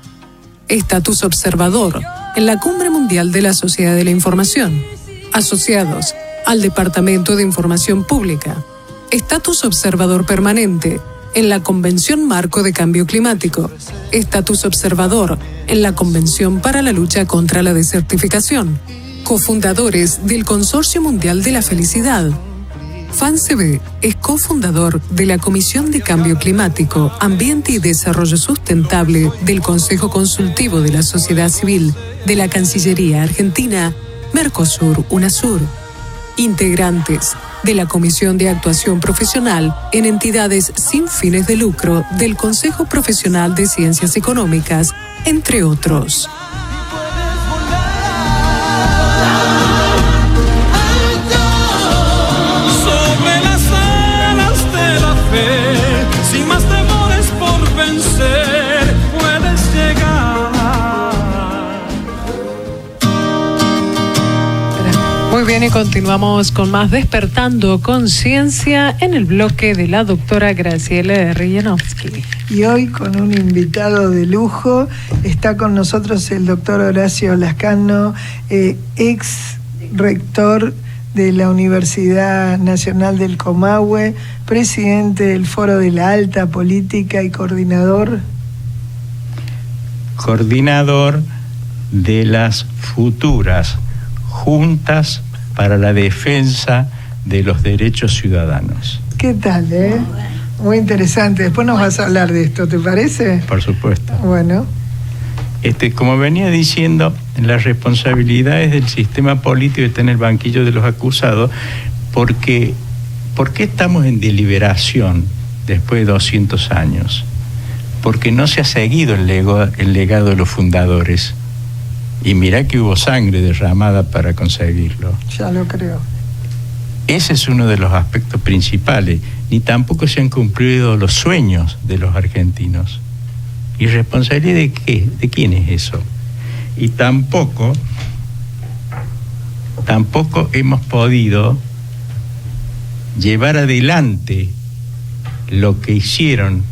Estatus observador en la Cumbre Mundial de la Sociedad de la Información. Asociados al Departamento de Información Pública. Estatus observador permanente en la Convención Marco de Cambio Climático. Estatus observador en la Convención para la Lucha contra la Desertificación. Cofundadores del Consorcio Mundial de la Felicidad. FANCB es cofundador de la Comisión de Cambio Climático, Ambiente y Desarrollo Sustentable del Consejo Consultivo de la Sociedad Civil de la Cancillería Argentina, Mercosur, UNASUR. Integrantes de la Comisión de Actuación Profesional en entidades sin fines de lucro del Consejo Profesional de Ciencias Económicas, entre otros. Sobre las alas de la fe, sin más temores por vencer, puedes llegar. Muy bien, y continuamos con más Despertando Conciencia en el bloque de la doctora Graciela Rijanovsky. Y hoy con un invitado de lujo, está con nosotros el doctor Horacio Lascano, ex rector de la Universidad Nacional del Comahue, presidente del Foro de la Alta Política y coordinador de las futuras juntas para la defensa de los derechos ciudadanos. ¿Qué tal, Muy interesante. Después nos vas a hablar de esto, ¿te parece? Por supuesto. Bueno. Como venía diciendo, las responsabilidades del sistema político están en el banquillo de los acusados, porque ¿por qué estamos en deliberación después de 200 años? Porque no se ha seguido el legado de los fundadores. Y mirá que hubo sangre derramada para conseguirlo. Ya lo creo. Ese es uno de los aspectos principales. Ni tampoco se han cumplido los sueños de los argentinos. ¿Y responsabilidad de qué? ¿De quién es eso? Y tampoco hemos podido llevar adelante lo que hicieron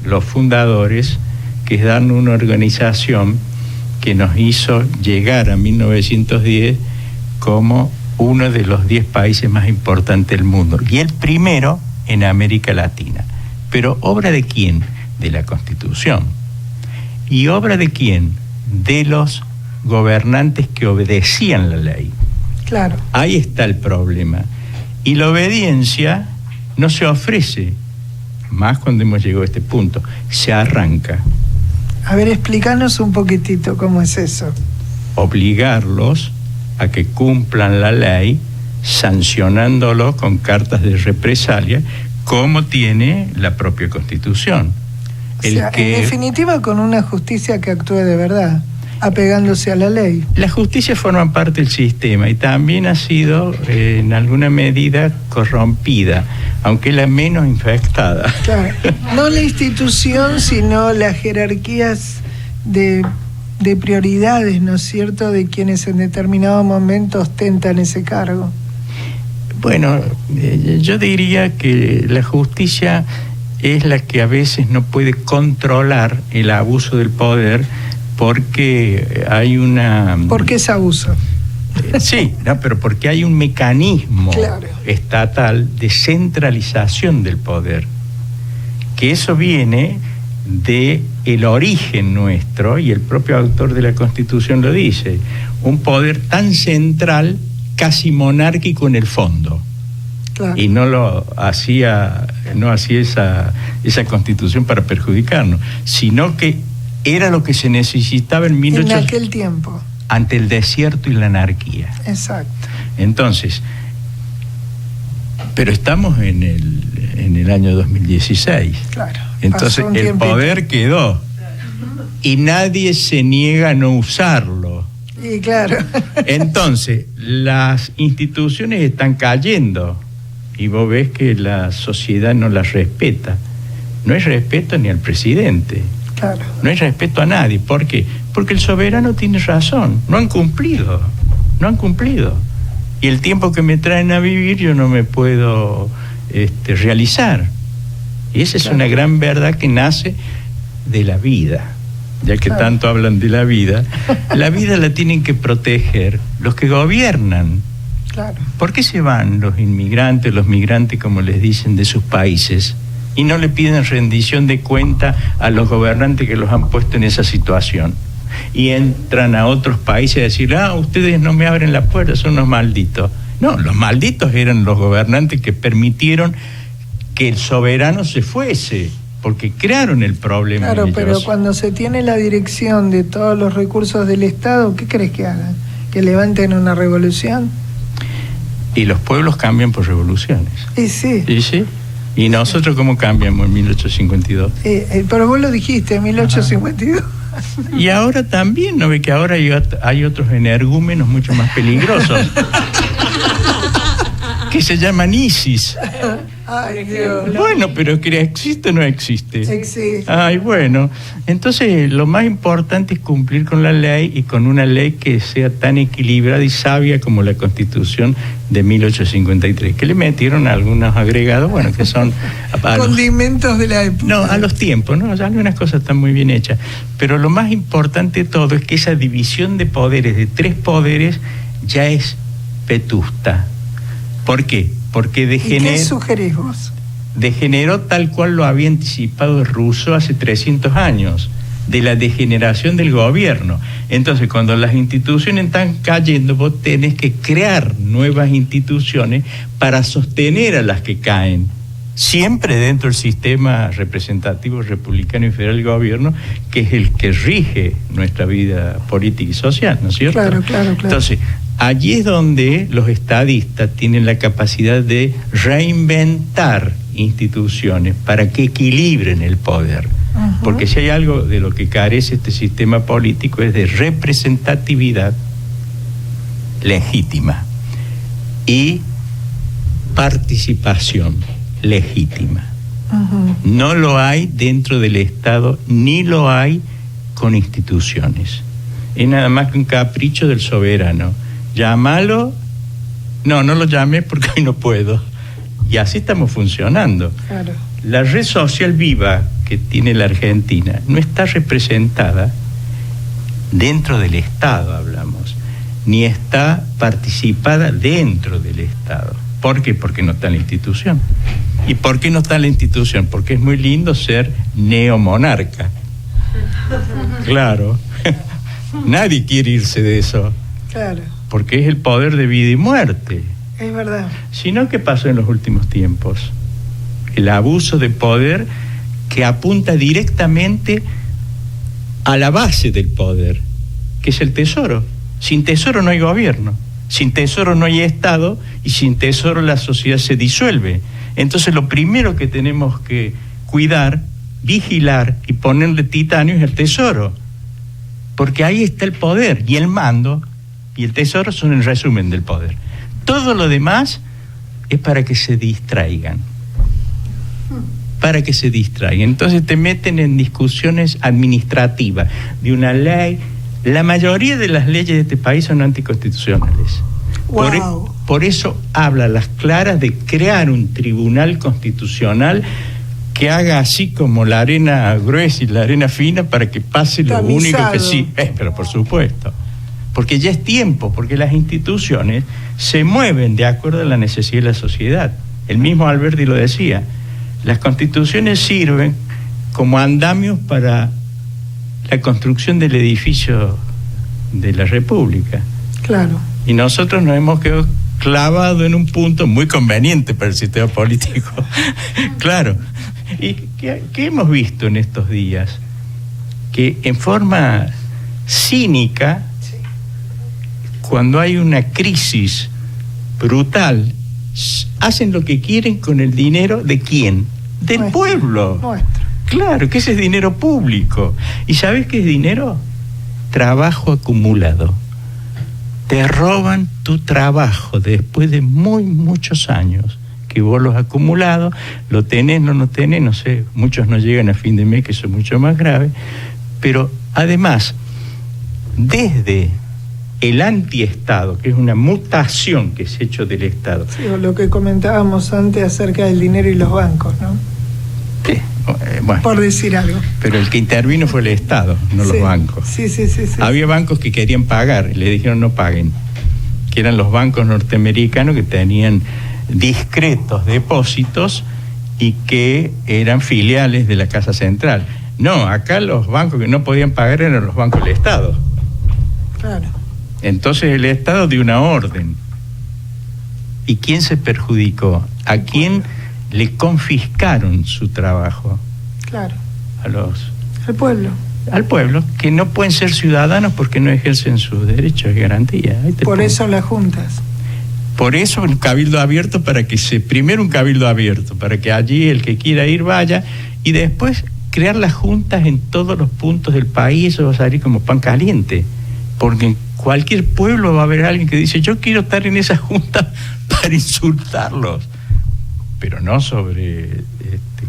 los fundadores, que es darnos una organización que nos hizo llegar a 1910 como uno de los 10 países más importantes del mundo, y el primero en América Latina. Pero ¿obra de quién? De la Constitución. ¿Y obra de quién? De los gobernantes que obedecían la ley. Claro. Ahí está el problema. Y la obediencia no se ofrece, más cuando hemos llegado a este punto, se arranca. A ver, explícanos un poquitito cómo es eso. Obligarlos a que cumplan la ley, sancionándolo con cartas de represalia, como tiene la propia Constitución. En definitiva, con una justicia que actúe de verdad, apegándose a la ley. La justicia forma parte del sistema y también ha sido, en alguna medida, corrompida, aunque la menos infectada. Claro. No la institución, sino las jerarquías de prioridades, ¿no es cierto?, de quienes en determinado momento ostentan ese cargo. Bueno, yo diría que la justicia es la que a veces no puede controlar el abuso del poder, porque hay una... ¿Por qué es abuso? Sí, no, pero porque hay un mecanismo estatal de centralización del poder, que eso viene de el origen nuestro, y el propio autor de la Constitución lo dice, un poder tan central, casi monárquico en el fondo. Claro. Y no hacía esa Constitución para perjudicarnos, sino que era lo que se necesitaba en 1800, en aquel tiempo, ante el desierto y la anarquía. Exacto. Entonces, Pero estamos en el año 2016. Claro. Entonces el poder quedó y nadie se niega a no usarlo. Y claro. Entonces las instituciones están cayendo y vos ves que la sociedad no las respeta. No hay respeto ni al presidente. Claro. No hay respeto a nadie. ¿Por qué? Porque el soberano tiene razón. No han cumplido. Y el tiempo que me traen a vivir yo no me puedo realizar. Y esa es una gran verdad que nace de la vida. Ya que tanto hablan de la vida la tienen que proteger los que gobiernan. Claro. ¿Por qué se van los migrantes, como les dicen, de sus países? Y no le piden rendición de cuenta a los gobernantes que los han puesto en esa situación. Y entran a otros países a decir, ustedes no me abren la puerta, son unos malditos. No, los malditos eran los gobernantes que permitieron que el soberano se fuese, porque crearon el problema. Claro, pero cuando se tiene la dirección de todos los recursos del Estado, ¿qué crees que hagan? ¿Que levanten una revolución? Y los pueblos cambian por revoluciones. Y sí. ¿Y sí? ¿Y nosotros cómo cambiamos en 1852? Pero vos lo dijiste, en 1852. Y ahora también, ¿no ve que ahora hay otros energúmenos mucho más peligrosos? Que se llaman ISIS. Ay, Dios. Bueno, pero que existe o no existe. Existe. Ay, bueno. Entonces, lo más importante es cumplir con la ley y con una ley que sea tan equilibrada y sabia como la Constitución de 1853, que le metieron algunos agregados, bueno, que son condimentos de la época. No, a los tiempos, ¿no? Algunas cosas están muy bien hechas. Pero lo más importante de todo es que esa división de poderes, de 3 poderes, ya es vetusta. ¿Por qué? Porque ¿Qué sugerís vos? Degeneró tal cual lo había anticipado Rousseau hace 300 años, de la degeneración del gobierno. Entonces, cuando las instituciones están cayendo, vos tenés que crear nuevas instituciones para sostener a las que caen. Siempre dentro del sistema representativo republicano y federal del gobierno, que es el que rige nuestra vida política y social, ¿no es cierto? Claro. Entonces, allí es donde los estadistas tienen la capacidad de reinventar instituciones para que equilibren el poder. Uh-huh. Porque si hay algo de lo que carece este sistema político es de representatividad legítima y participación legítima. Uh-huh. No lo hay dentro del Estado, ni lo hay con instituciones. Es nada más que un capricho del soberano. Llámalo. No lo llamé porque hoy no puedo. Y así estamos funcionando. Claro. La red social viva que tiene la Argentina no está representada dentro del Estado, hablamos, ni está participada dentro del Estado. ¿Por qué? Porque no está en la institución. ¿Y por qué no está en la institución? Porque es muy lindo ser neomonarca. Claro. Nadie quiere irse de eso. Claro. Porque es el poder de vida y muerte. Es verdad. Sino, ¿qué pasó en los últimos tiempos? El abuso de poder que apunta directamente a la base del poder, que es el tesoro. Sin tesoro no hay gobierno, sin tesoro no hay Estado, y sin tesoro la sociedad se disuelve. Entonces lo primero que tenemos que cuidar, vigilar y ponerle titanio es el tesoro, porque ahí está el poder, y el mando y el tesoro son el resumen del poder. Todo lo demás es para que se distraigan. Entonces te meten en discusiones administrativas de una ley. La mayoría de las leyes de este país son anticonstitucionales. Wow. Por eso habla a las claras de crear un tribunal constitucional que haga así como la arena gruesa y la arena fina para que pase lo único que sí. Pero por supuesto. Porque ya es tiempo, porque las instituciones se mueven de acuerdo a la necesidad de la sociedad. El mismo Alberti lo decía. Las constituciones sirven como andamios para la construcción del edificio de la República. Claro. Y nosotros nos hemos quedado clavados en un punto muy conveniente para el sistema político. Claro. ¿Y qué hemos visto en estos días? Que en forma cínica, cuando hay una crisis brutal, hacen lo que quieren con el dinero ¿de quién? Del pueblo. Claro, que ese es dinero público. ¿Y sabes qué es dinero? Trabajo acumulado. Te roban tu trabajo después de muchos años que vos lo has acumulado, lo tenés, no lo tenés, no sé, muchos no llegan a fin de mes, que eso es mucho más grave, pero además, desde el antiestado, que es una mutación que se ha hecho del Estado. Sí, o lo que comentábamos antes acerca del dinero y los bancos, ¿no? Sí, bueno, por decir algo. Pero el que intervino fue el Estado, no los bancos. Sí. Había bancos que querían pagar y le dijeron no paguen, que eran los bancos norteamericanos que tenían discretos depósitos y que eran filiales de la Casa Central. No, acá los bancos que no podían pagar eran los bancos del Estado. Claro. Entonces el Estado dio una orden. ¿Y quién se perjudicó? ¿A quién le confiscaron su trabajo? Claro. Al pueblo, que no pueden ser ciudadanos porque no ejercen sus derechos y garantías. Por eso las juntas. Por eso un cabildo abierto primero un cabildo abierto, para que allí el que quiera ir vaya, y después crear las juntas en todos los puntos del país. Eso va a salir como pan caliente, porque en cualquier pueblo va a haber alguien que dice yo quiero estar en esa junta para insultarlos, pero no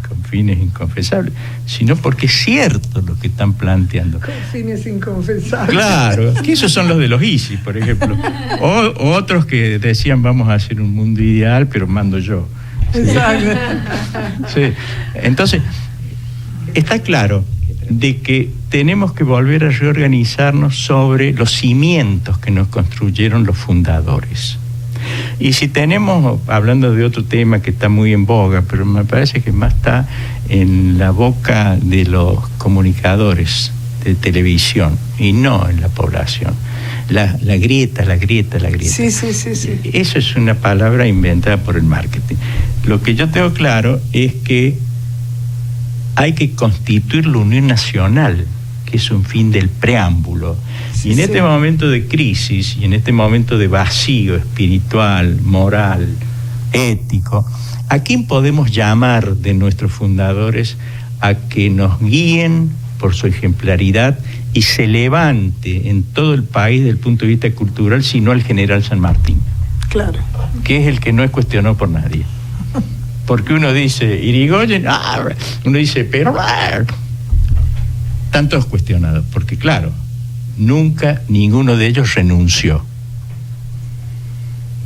con fines inconfesables, sino porque es cierto lo que están planteando. Con fines inconfesables. Claro, que esos son los de los ISIS, por ejemplo. O otros que decían vamos a hacer un mundo ideal, pero mando yo. Exacto. Sí. Entonces, está claro de que tenemos que volver a reorganizarnos sobre los cimientos que nos construyeron los fundadores. Y si tenemos, hablando de otro tema que está muy en boga, pero me parece que más está en la boca de los comunicadores de televisión y no en la población, la grieta. Sí. Eso es una palabra inventada por el marketing. Lo que yo tengo claro es que hay que constituir la Unión Nacional, que es un fin del preámbulo. Y en este momento de crisis y en este momento de vacío espiritual, moral, ético, ¿a quién podemos llamar de nuestros fundadores a que nos guíen por su ejemplaridad y se levante en todo el país desde el punto de vista cultural, sino al general San Martín? Claro. Que es el que no es cuestionado por nadie. Porque uno dice Irigoyen, uno dice pero están todos cuestionados, porque claro, nunca ninguno de ellos renunció.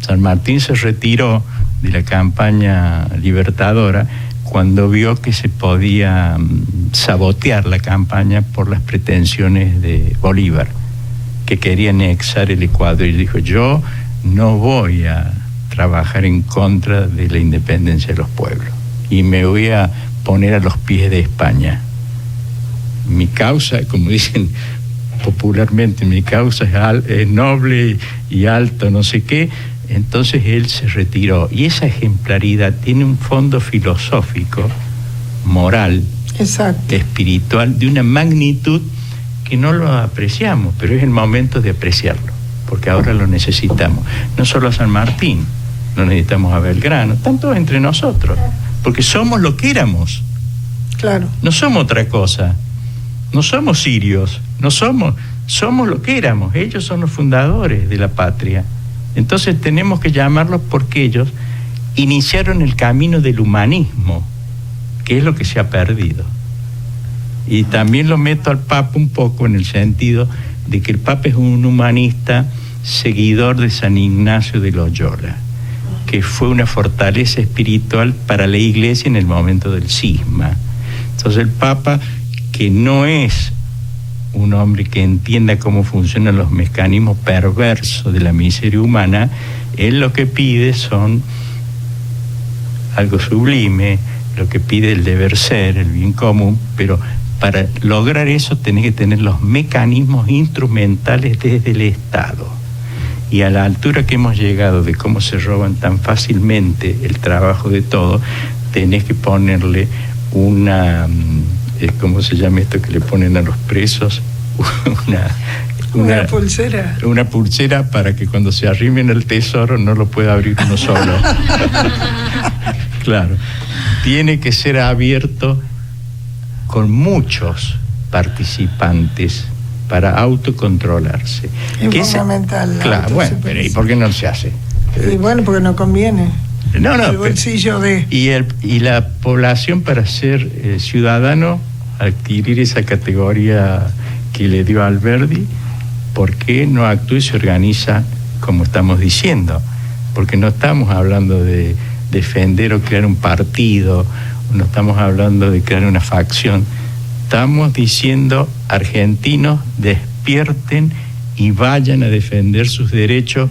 San Martín se retiró de la campaña libertadora cuando vio que se podía sabotear la campaña por las pretensiones de Bolívar, que quería anexar el Ecuador, y dijo yo no voy a trabajar en contra de la independencia de los pueblos y me voy a poner a los pies de España. Mi causa, como dicen popularmente, mi causa es noble y alto, no sé qué. Entonces él se retiró, y esa ejemplaridad tiene un fondo filosófico, moral, espiritual, de una magnitud que no lo apreciamos, pero es el momento de apreciarlo, porque ahora lo necesitamos. No solo a San Martín, lo necesitamos a Belgrano, tanto entre nosotros, porque somos lo que éramos. Claro. No somos otra cosa, no somos sirios, somos lo que éramos. Ellos son los fundadores de la patria. Entonces tenemos que llamarlos porque ellos iniciaron el camino del humanismo, que es lo que se ha perdido. Y también lo meto al Papa un poco en el sentido de que el Papa es un humanista seguidor de San Ignacio de Loyola, que fue una fortaleza espiritual para la Iglesia en el momento del cisma. Entonces el Papa, que no es un hombre que entienda cómo funcionan los mecanismos perversos de la miseria humana, él lo que pide son algo sublime, lo que pide el deber ser, el bien común, pero para lograr eso tenés que tener los mecanismos instrumentales desde el Estado. Y a la altura que hemos llegado de cómo se roban tan fácilmente el trabajo de todo, tenés que ponerle una... ¿cómo se llama esto que le ponen a los presos? Una pulsera. Una pulsera para que cuando se arrimen el tesoro no lo pueda abrir uno solo. Claro. Tiene que ser abierto con muchos participantes para autocontrolarse. Es fundamental. Claro, bueno, pero ¿y por qué no se hace? Y bueno, porque no conviene. No, el bolsillo de... Y la población, para ser ciudadano, adquirir esa categoría que le dio Alberdi, ¿por qué no actúa y se organiza como estamos diciendo? Porque no estamos hablando de defender o crear un partido, no estamos hablando de crear una facción. Estamos diciendo, argentinos, despierten y vayan a defender sus derechos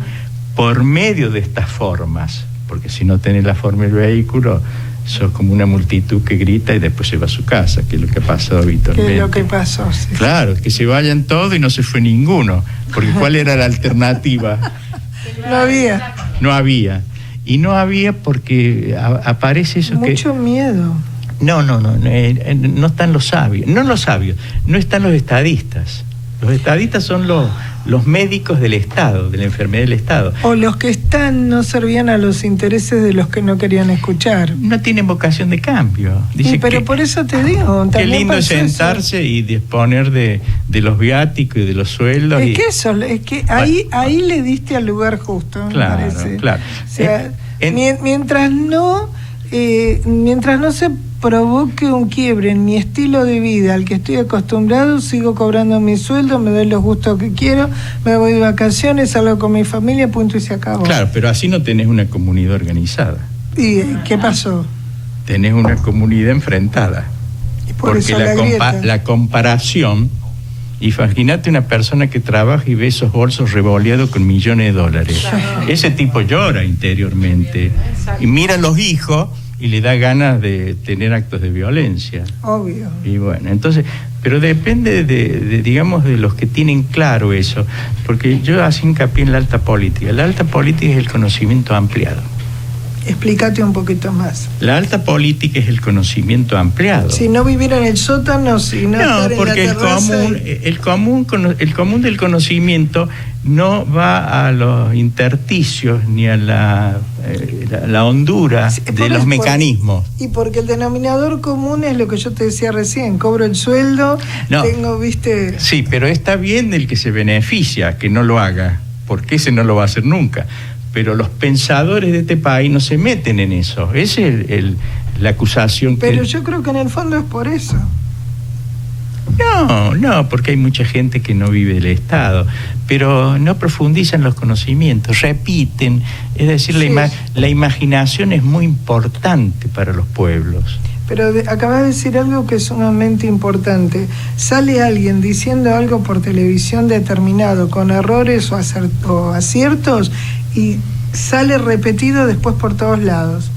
por medio de estas formas. Porque si no tenés la forma del vehículo, sos como una multitud que grita y después se va a su casa, que es lo que ha pasado habitualmente. Que es lo que pasó, sí. Claro, que se vayan todos y no se fue ninguno. Porque ¿cuál era la alternativa? No había. No había. Y no había porque aparece eso. Mucho miedo. No están los sabios. No están los estadistas. Los estadistas son los médicos del Estado, de la enfermedad del Estado. O los que no servían a los intereses de los que no querían escuchar. No tienen vocación de cambio. Dice pero por eso te digo. Qué lindo es sentarse y disponer de los viáticos y de los sueldos. Es que ahí le diste al lugar justo, me parece. Claro. O sea, mientras no se provoque un quiebre en mi estilo de vida al que estoy acostumbrado, sigo cobrando mi sueldo, me doy los gustos que quiero, me voy de vacaciones, salgo con mi familia, punto y se acabó. Claro, pero así no tenés una comunidad organizada. ¿Y qué pasó? Tenés una comunidad enfrentada. Y por porque eso la comparación, imagínate una persona que trabaja y ve esos bolsos revoleados con millones de dólares. Ese tipo llora interiormente. Y mira a los hijos y le da ganas de tener actos de violencia. Obvio. Y bueno, entonces, pero depende digamos, de los que tienen claro eso, porque yo hacía hincapié en la alta política. La alta política es el conocimiento ampliado. Explícate un poquito más. La alta política es el conocimiento ampliado. Si no viviera en el sótano, si no estar porque en la terraza el común del conocimiento no va a los intersticios ni a la hondura de los mecanismos. Y porque el denominador común es lo que yo te decía recién, cobro el sueldo, viste... Sí, pero está bien el que se beneficia, que no lo haga, porque ese no lo va a hacer nunca. Pero los pensadores de este país no se meten en eso. Esa es la acusación. Pero yo creo que en el fondo es por eso. No, porque hay mucha gente que no vive del Estado, pero no profundizan los conocimientos, repiten. Es decir, la imaginación es muy importante para los pueblos. Pero acabas de decir algo que es sumamente importante. Sale alguien diciendo algo por televisión determinado, con errores o aciertos, y sale repetido después por todos lados.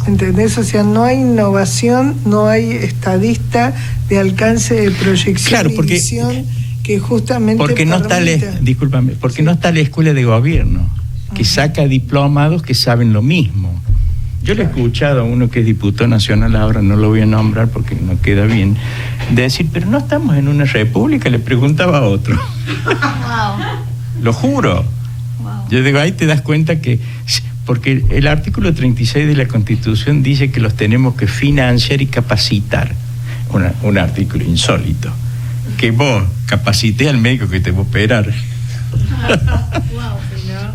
¿Entendés? O sea, no hay innovación, no hay estadista de alcance de proyección y visión que justamente porque no está no está la escuela de gobierno que saca diplomados que saben lo mismo. Yo le he escuchado a uno que es diputado nacional, ahora no lo voy a nombrar porque no queda bien, de decir, pero no estamos en una república, le preguntaba a otro. Lo juro. Yo digo, ahí te das cuenta que... Porque el artículo 36 de la Constitución dice que los tenemos que financiar y capacitar. Un artículo insólito. Que vos capacité al médico que te va a operar.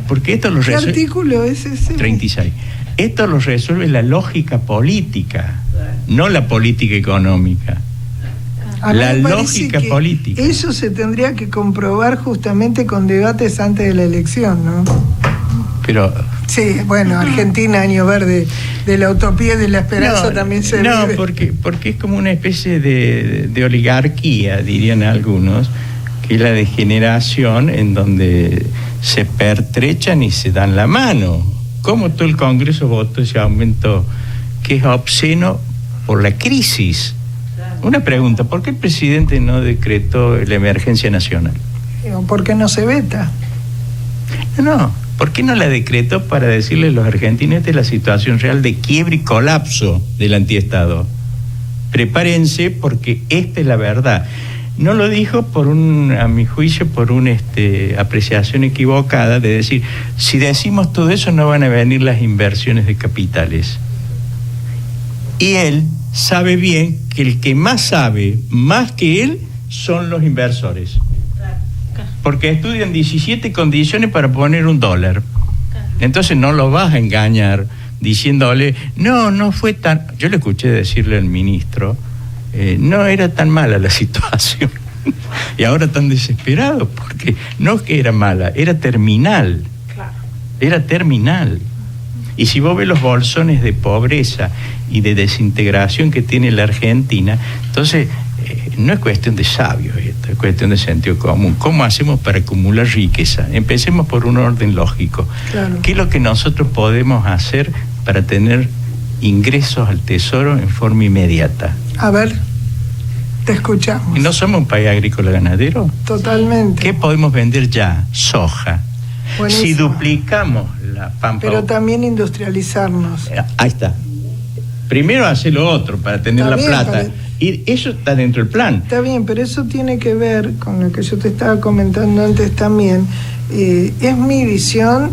Porque esto lo resuelve... ¿Qué artículo es ese? 36. Esto lo resuelve la lógica política, no la política económica. La lógica política. Eso se tendría que comprobar justamente con debates antes de la elección, ¿no? Pero... Sí, bueno, Argentina, año verde de la utopía y de la esperanza también se vive. No, porque es como una especie de oligarquía, dirían algunos, que es la degeneración en donde se pertrechan y se dan la mano. ¿Cómo todo el Congreso votó ese aumento que es obsceno por la crisis? Una pregunta, ¿por qué el presidente no decretó la emergencia nacional? ¿Por qué no se veta? No, ¿por qué no la decretó para decirle a los argentinos esta es la situación real de quiebre y colapso del antiestado? Prepárense porque esta es la verdad. No lo dijo a mi juicio, por una apreciación equivocada de decir, si decimos todo eso no van a venir las inversiones de capitales. Y él sabe bien que el que más sabe, más que él, son los inversores. Porque estudian 17 condiciones para poner $1. Entonces no lo vas a engañar diciéndole, no fue tan... Yo le escuché decirle al ministro, no era tan mala la situación. Y ahora tan desesperado, porque no es que era mala, era terminal. Era terminal. Y si vos ves los bolsones de pobreza y de desintegración que tiene la Argentina, entonces no es cuestión de sabios esto, es cuestión de sentido común. ¿Cómo hacemos para acumular riqueza? Empecemos por un orden lógico. Claro. ¿Qué es lo que nosotros podemos hacer para tener ingresos al tesoro en forma inmediata? A ver, te escuchamos. ¿Y no somos un país agrícola ganadero? Totalmente. ¿Qué podemos vender ya? Soja. Buenísimo. Si duplicamos la pampa... Pero también industrializarnos. Ahí está. Primero hacer lo otro para tener la plata. Y eso está dentro del plan. Está bien, pero eso tiene que ver con lo que yo te estaba comentando antes también. Es mi visión,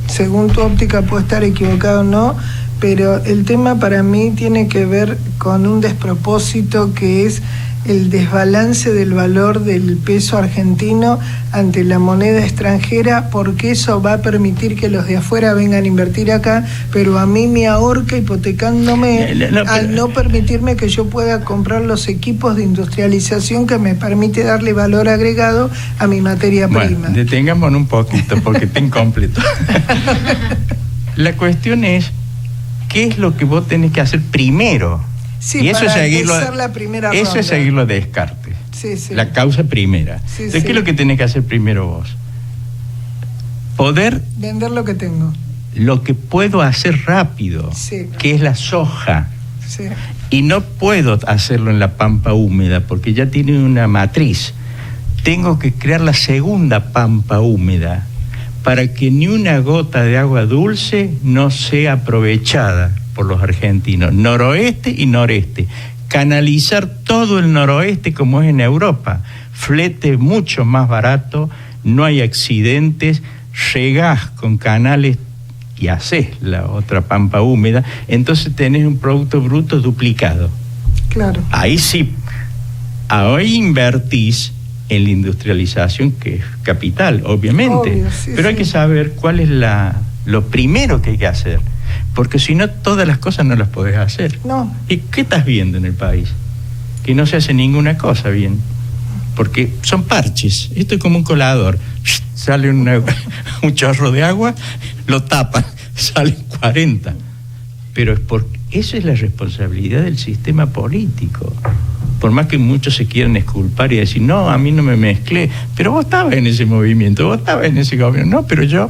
según tu óptica puede estar equivocado o no, pero el tema para mí tiene que ver con un despropósito que es el desbalance del valor del peso argentino ante la moneda extranjera, porque eso va a permitir que los de afuera vengan a invertir acá, pero a mí me ahorca hipotecándome al no permitirme que yo pueda comprar los equipos de industrialización que me permite darle valor agregado a mi materia prima. Detengámonos un poquito porque está incompleto. La cuestión es, ¿qué es lo que vos tenés que hacer primero? Sí, y eso para es seguirlo, la primera eso ronda. es seguirlo a Descartes. Sí. La causa primera. Entonces, ¿qué es lo que tenés que hacer primero vos? Poder vender lo que tengo. Lo que puedo hacer rápido, que es la soja. Sí. Y no puedo hacerlo en la pampa húmeda porque ya tiene una matriz. Tengo que crear la segunda pampa húmeda para que ni una gota de agua dulce no sea aprovechada por los argentinos, noroeste y noreste. Canalizar todo el noroeste como es en Europa. Flete mucho más barato, no hay accidentes, regás con canales y haces la otra pampa húmeda, entonces tenés un producto bruto duplicado. Claro. Ahí sí, ahí invertís en la industrialización, que es capital, obviamente. Obvio, pero hay que saber cuál es lo primero que hay que hacer. Porque si no, todas las cosas no las podés hacer. No. ¿Y qué estás viendo en el país? Que no se hace ninguna cosa bien. Porque son parches. Esto es como un colador. Sale un chorro de agua, lo tapan, salen 40. Pero es porque esa es la responsabilidad del sistema político. Por más que muchos se quieran exculpar y decir, no, a mí no me mezclé. Pero vos estabas en ese movimiento, vos estabas en ese gobierno. No, pero yo...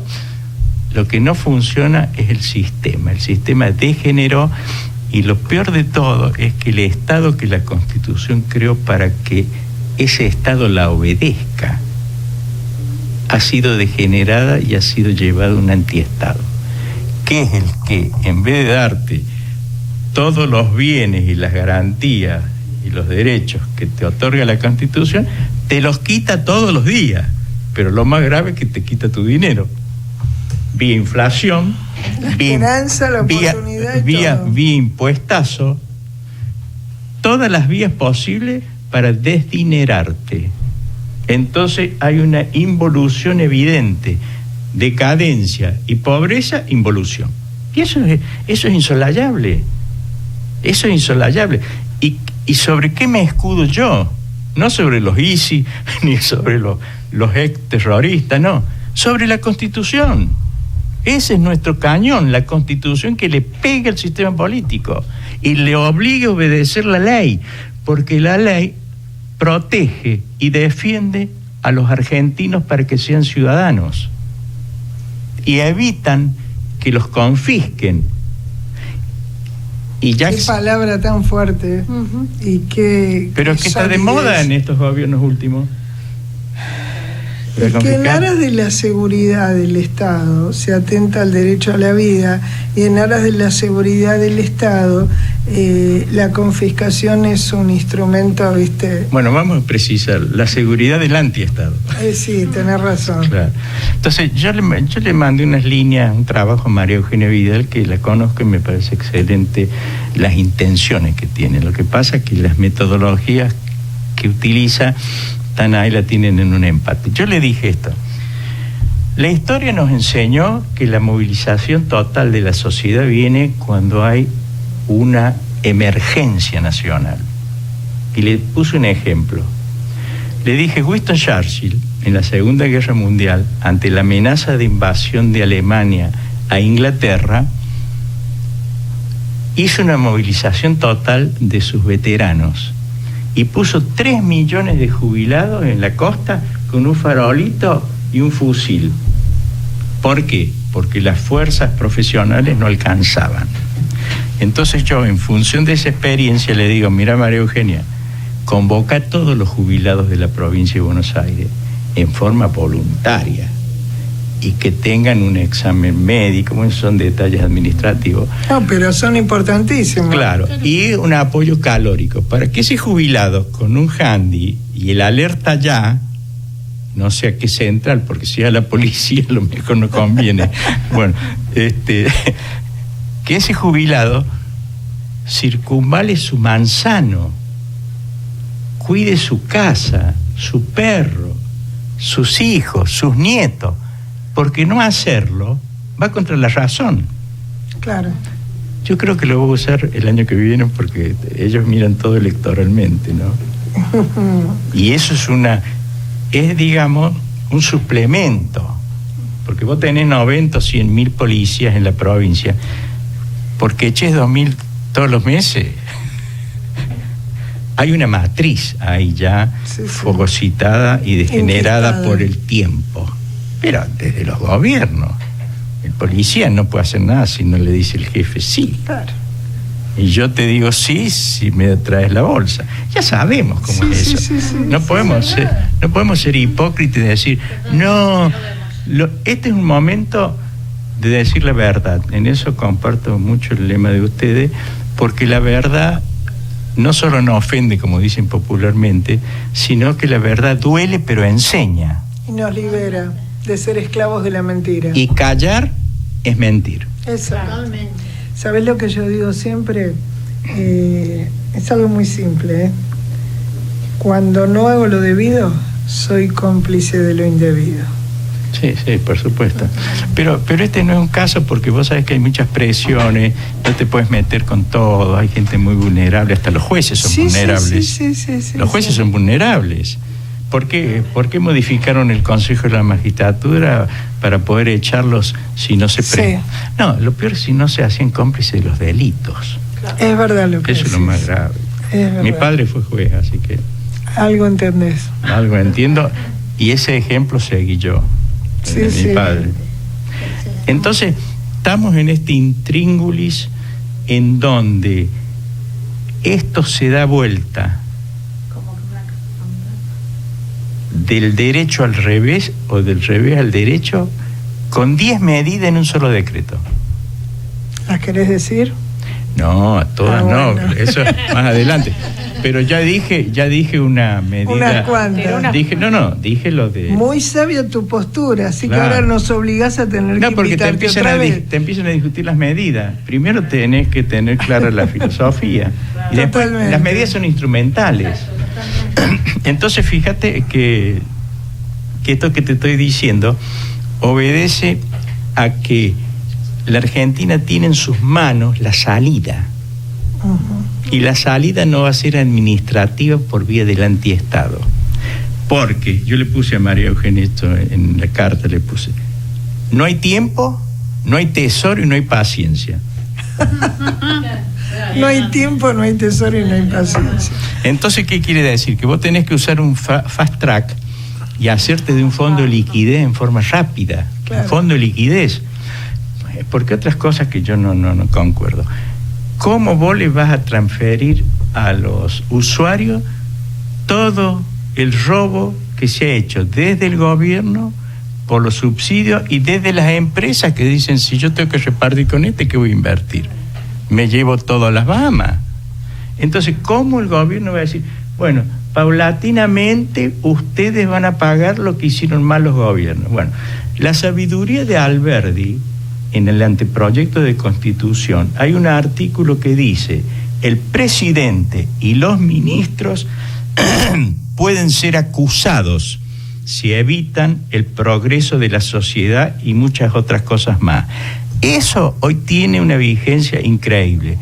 Lo que no funciona es el sistema. El sistema degeneró y lo peor de todo es que el Estado que la Constitución creó para que ese Estado la obedezca ha sido degenerada y ha sido llevado a un antiestado, que es el que, en vez de darte todos los bienes y las garantías y los derechos que te otorga la Constitución, te los quita todos los días. Pero lo más grave es que te quita tu dinero. Vía inflación, vía impuestazo, todas las vías posibles para desdinerarte. Entonces hay una involución evidente, decadencia y pobreza, involución. Y eso es insolayable. Eso es insolayable. ¿Y sobre qué me escudo yo? No sobre los ISIS, ni sobre los ex terroristas, no. Sobre la Constitución. Ese es nuestro cañón, la Constitución que le pega al sistema político y le obliga a obedecer la ley, porque la ley protege y defiende a los argentinos para que sean ciudadanos y evitan que los confisquen. Y ya qué palabra tan fuerte. Y qué pero es que está de moda en estos gobiernos últimos. Es que en aras de la seguridad del Estado se atenta al derecho a la vida, y en aras de la seguridad del Estado la confiscación es un instrumento, ¿viste? Bueno, vamos a precisar, la seguridad del antiestado. Sí, tenés razón. Claro. Entonces, yo le mandé unas líneas, un trabajo a María Eugenia Vidal, que la conozco y me parece excelente las intenciones que tiene. Lo que pasa es que las metodologías que utiliza están ahí, la tienen en un empate. Yo le dije esto: la historia nos enseñó que la movilización total de la sociedad viene cuando hay una emergencia nacional. Y le puse un ejemplo. Le dije, Winston Churchill, en la Segunda Guerra Mundial, ante la amenaza de invasión de Alemania a Inglaterra, hizo una movilización total de sus veteranos y puso 3 millones de jubilados en la costa con un farolito y un fusil. ¿Por qué? Porque las fuerzas profesionales no alcanzaban. Entonces yo, en función de esa experiencia, le digo, mira, María Eugenia, convoca a todos los jubilados de la provincia de Buenos Aires en forma voluntaria y que tengan un examen médico, son detalles administrativos. No, pero son importantísimos. Claro, y un apoyo calórico, para que ese jubilado con un handy y el alerta ya, no sea que central, porque si a la policía a lo mejor no conviene. Bueno, que ese jubilado circunvale su manzano, cuide su casa, su perro, sus hijos, sus nietos, porque no hacerlo va contra la razón. Claro. Yo creo que lo voy a usar el año que viene, porque ellos miran todo electoralmente, ¿no? Y eso es digamos, un suplemento, porque vos tenés 90 o 100.000 policías en la provincia, porque eches 2.000 todos los meses. Hay una matriz ahí ya fagocitada y degenerada por el tiempo. Pero desde los gobiernos, el policía no puede hacer nada si no le dice el jefe sí. Claro. Y yo te digo sí si me traes la bolsa. Ya sabemos cómo es eso. No podemos ser hipócritas y decir, no, este es un momento de decir la verdad. En eso comparto mucho el lema de ustedes, porque la verdad no solo no ofende, como dicen popularmente, sino que la verdad duele pero enseña. Y nos libera de ser esclavos de la mentira. Y callar es mentir. Exactamente. ¿Sabés lo que yo digo siempre? Es algo muy simple, ¿eh? Cuando no hago lo debido, soy cómplice de lo indebido. Sí, por supuesto. Pero este no es un caso, porque vos sabés que hay muchas presiones, no te puedes meter con todo, hay gente muy vulnerable, hasta los jueces son vulnerables. Los jueces son vulnerables. ¿Por qué modificaron el Consejo de la Magistratura para poder echarlos si no se No, lo peor es si no se hacían cómplices de los delitos. Claro. Es verdad lo que eso es lo más grave. Mi padre fue juez, así que... Algo entendés. Algo entiendo, y ese ejemplo seguí yo. Mi padre. Entonces, estamos en este intríngulis en donde esto se da vuelta del derecho al revés o del revés al derecho con 10 medidas en un solo decreto. ¿Las querés decir? No, todas no, eso es más adelante. Pero ya dije una medida. Unas cuantas. Dije lo de... Muy sabia tu postura, así que ahora nos obligás a tener que porque te empiezan a discutir las medidas. Primero tenés que tener clara la filosofía. Y después las medidas son instrumentales. Entonces fíjate que esto que te estoy diciendo obedece a que la Argentina tiene en sus manos la salida. Y la salida no va a ser administrativa por vía del antiestado. Porque yo le puse a María Eugenia esto en la carta, le puse: no hay tiempo, no hay tesoro y no hay paciencia. No hay tiempo, no hay tesoro y no hay paciencia. Entonces, ¿qué quiere decir? Que vos tenés que usar un fast track y hacerte de un fondo de liquidez en forma rápida. Claro. Un fondo de liquidez. Porque otras cosas que yo no concuerdo. ¿Cómo vos le vas a transferir a los usuarios todo el robo que se ha hecho desde el gobierno, por los subsidios, y desde las empresas que dicen, si yo tengo que repartir con ¿qué voy a invertir? Me llevo todo a las Bahamas. Entonces, ¿cómo el gobierno va a decir, bueno, paulatinamente ustedes van a pagar lo que hicieron mal los gobiernos? Bueno, la sabiduría de Alberdi, en el anteproyecto de Constitución, hay un artículo que dice, el presidente y los ministros pueden ser acusados si evitan el progreso de la sociedad y muchas otras cosas más. Eso hoy tiene una vigencia increíble.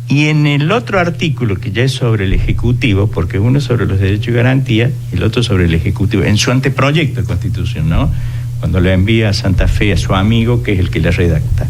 Y en el otro artículo, que ya es sobre el Ejecutivo, porque uno es sobre los derechos y garantías y el otro sobre el Ejecutivo, en su anteproyecto de Constitución, ¿no? Cuando le envía a Santa Fe a su amigo, que es el que le redacta.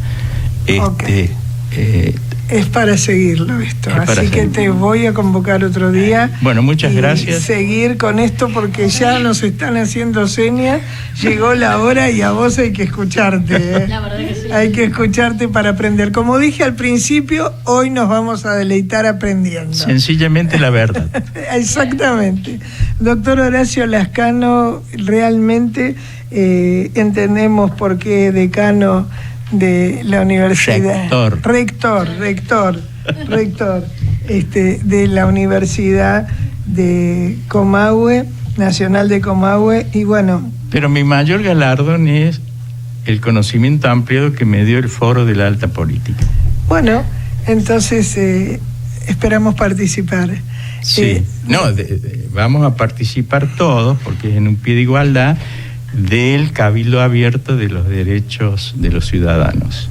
Es para seguirlo esto, así que te voy a convocar otro día. Bueno, muchas gracias. Seguir con esto porque ya nos están haciendo señas, llegó la hora y a vos hay que escucharte. La verdad que sí. Hay que escucharte para aprender. Como dije al principio, hoy nos vamos a deleitar aprendiendo. Sencillamente la verdad. Exactamente. Doctor Horacio Lascano, realmente entendemos por qué decano de la universidad, rector de la Universidad de Comahue, Nacional de Comahue, y bueno. Pero mi mayor galardón es el conocimiento ampliado que me dio el Foro de la Alta Política. Bueno, entonces esperamos participar. Sí, vamos a participar todos, porque es en un pie de igualdad, del Cabildo Abierto de los Derechos de los Ciudadanos.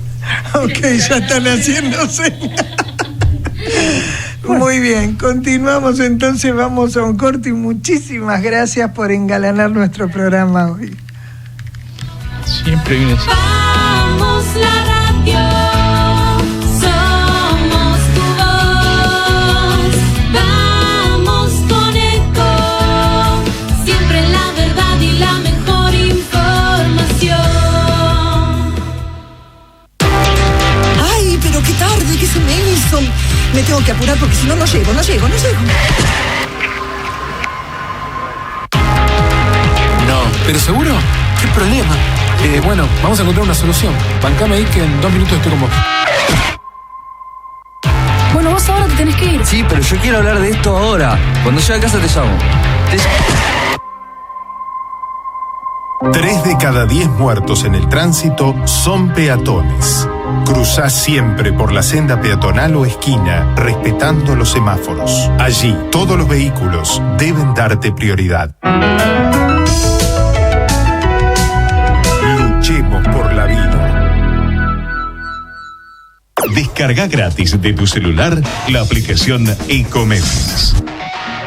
Ok, ya están haciéndose. Muy bien, continuamos entonces, vamos a un corte y muchísimas gracias por engalanar nuestro programa hoy. Siempre vienes. Vamos la radio, somos tu voz, vamos con Eco, siempre la verdad y la mejor información. Ay, pero qué tarde, ¿qué se me hizo? Me tengo que apurar porque si no, no llego. No, ¿pero seguro? ¿Qué problema? Bueno, vamos a encontrar una solución. Bancame ahí que en 2 minutos estoy con vos. Bueno, vos ahora te tenés que ir. Sí, pero yo quiero hablar de esto ahora. Cuando llegue a casa te llamo. 3 de cada 10 muertos en el tránsito son peatones. Cruzá siempre por la senda peatonal o esquina, respetando los semáforos. Allí, todos los vehículos deben darte prioridad. Luchemos por la vida. Descarga gratis de tu celular la aplicación Ecomedios.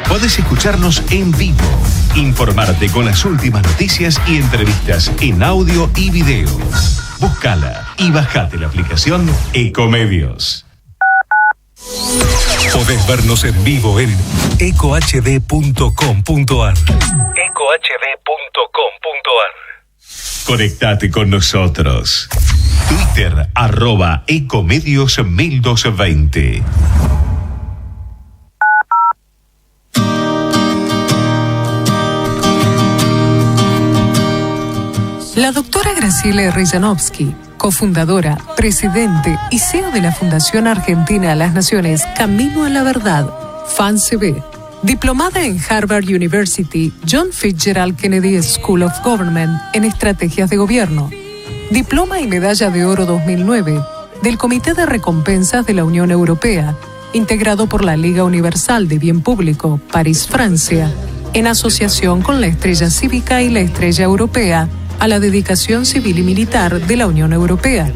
Podés escucharnos en vivo, informarte con las últimas noticias y entrevistas en audio y video. Búscala y bajate la aplicación Ecomedios. Podés vernos en vivo en ecohd.com.ar. Conectate con nosotros. Twitter @Ecomedios1220. La doctora Graciela Rijanovsky, cofundadora, presidente y CEO de la Fundación Argentina a las Naciones Camino a la Verdad, FANCB, diplomada en Harvard University, John Fitzgerald Kennedy School of Government en Estrategias de Gobierno, diploma y medalla de oro 2009 del Comité de Recompensas de la Unión Europea, integrado por la Liga Universal de Bien Público, París, Francia, en asociación con la Estrella Cívica y la Estrella Europea, a la dedicación civil y militar de la Unión Europea.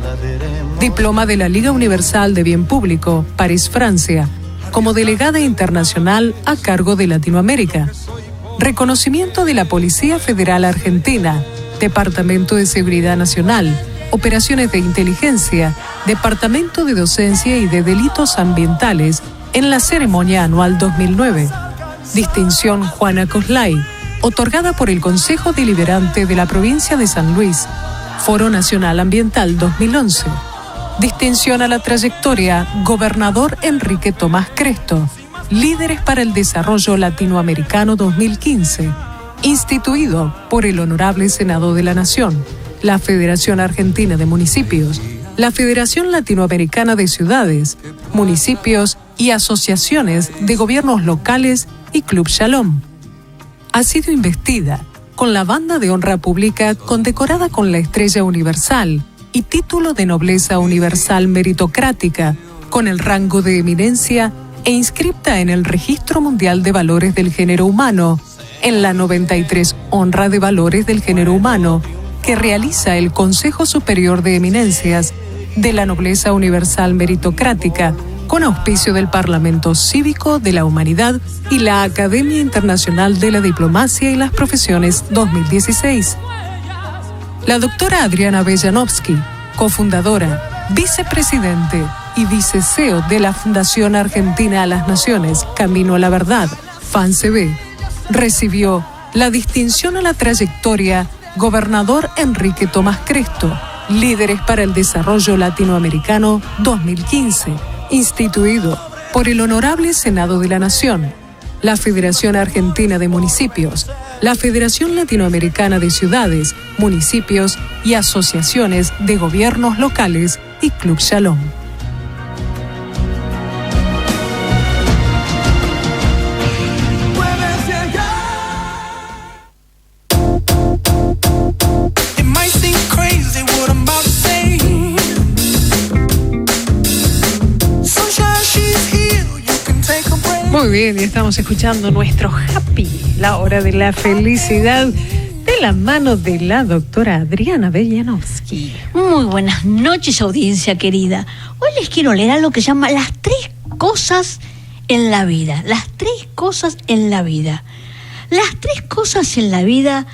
Diploma de la Liga Universal de Bien Público, París, Francia, como delegada internacional a cargo de Latinoamérica. Reconocimiento de la Policía Federal Argentina, Departamento de Seguridad Nacional, Operaciones de Inteligencia, Departamento de Docencia y de Delitos Ambientales en la ceremonia anual 2009. Distinción Juana Coslay, otorgada por el Consejo Deliberante de la Provincia de San Luis, Foro Nacional Ambiental 2011. Distinción a la trayectoria Gobernador Enrique Tomás Cresto, Líderes para el Desarrollo Latinoamericano 2015. instituido por el Honorable Senado de la Nación, la Federación Argentina de Municipios, la Federación Latinoamericana de Ciudades, Municipios y Asociaciones de Gobiernos Locales y Club Shalom. Ha sido investida con la Banda de Honra Pública condecorada con la Estrella Universal y título de Nobleza Universal Meritocrática, con el rango de eminencia e inscripta en el Registro Mundial de Valores del Género Humano, en la 93 Honra de Valores del Género Humano, que realiza el Consejo Superior de Eminencias de la Nobleza Universal Meritocrática, con auspicio del Parlamento Cívico de la Humanidad y la Academia Internacional de la Diplomacia y las Profesiones 2016. La doctora Adriana Bellanovsky, cofundadora, vicepresidente y vice-CEO de la Fundación Argentina a las Naciones Camino a la Verdad, FANCB, recibió la distinción a la trayectoria Gobernador Enrique Tomás Cresto, Líderes para el Desarrollo Latinoamericano 2015, instituido por el Honorable Senado de la Nación, la Federación Argentina de Municipios, la Federación Latinoamericana de Ciudades, Municipios y Asociaciones de Gobiernos Locales y Club Shalom. Muy bien, y estamos escuchando nuestro Happy, la hora de la felicidad, de la mano de la doctora Adriana Bellanovsky. Muy buenas noches, audiencia querida. Hoy les quiero leer algo que se llama las 3 cosas en la vida. Las 3 cosas en la vida. Las 3 cosas en la vida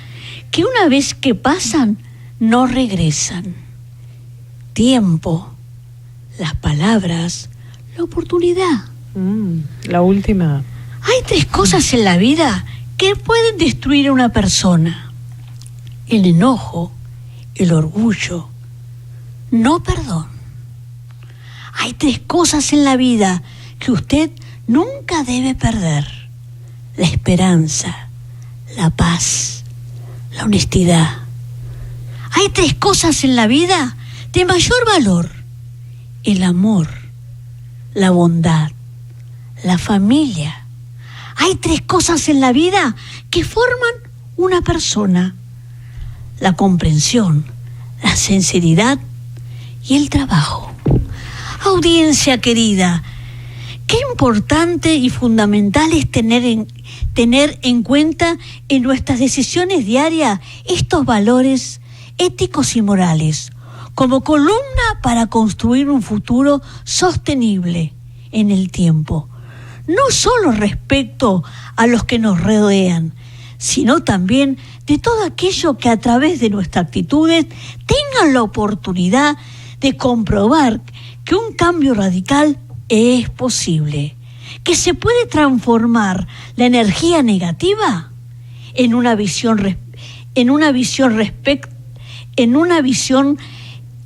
que una vez que pasan, no regresan. Tiempo, las palabras, la oportunidad. La última. Hay 3 cosas en la vida que pueden destruir a una persona: el enojo, el orgullo, no perdón. Hay 3 cosas en la vida que usted nunca debe perder: la esperanza, la paz, la honestidad. Hay 3 cosas en la vida de mayor valor: el amor, la bondad, la familia. Hay 3 cosas en la vida que forman una persona: la comprensión, la sinceridad y el trabajo. Audiencia querida, qué importante y fundamental es tener en cuenta en nuestras decisiones diarias estos valores éticos y morales como columna para construir un futuro sostenible en el tiempo, no solo respecto a los que nos rodean, sino también de todo aquello que a través de nuestras actitudes tengan la oportunidad de comprobar que un cambio radical es posible, que se puede transformar la energía negativa en una visión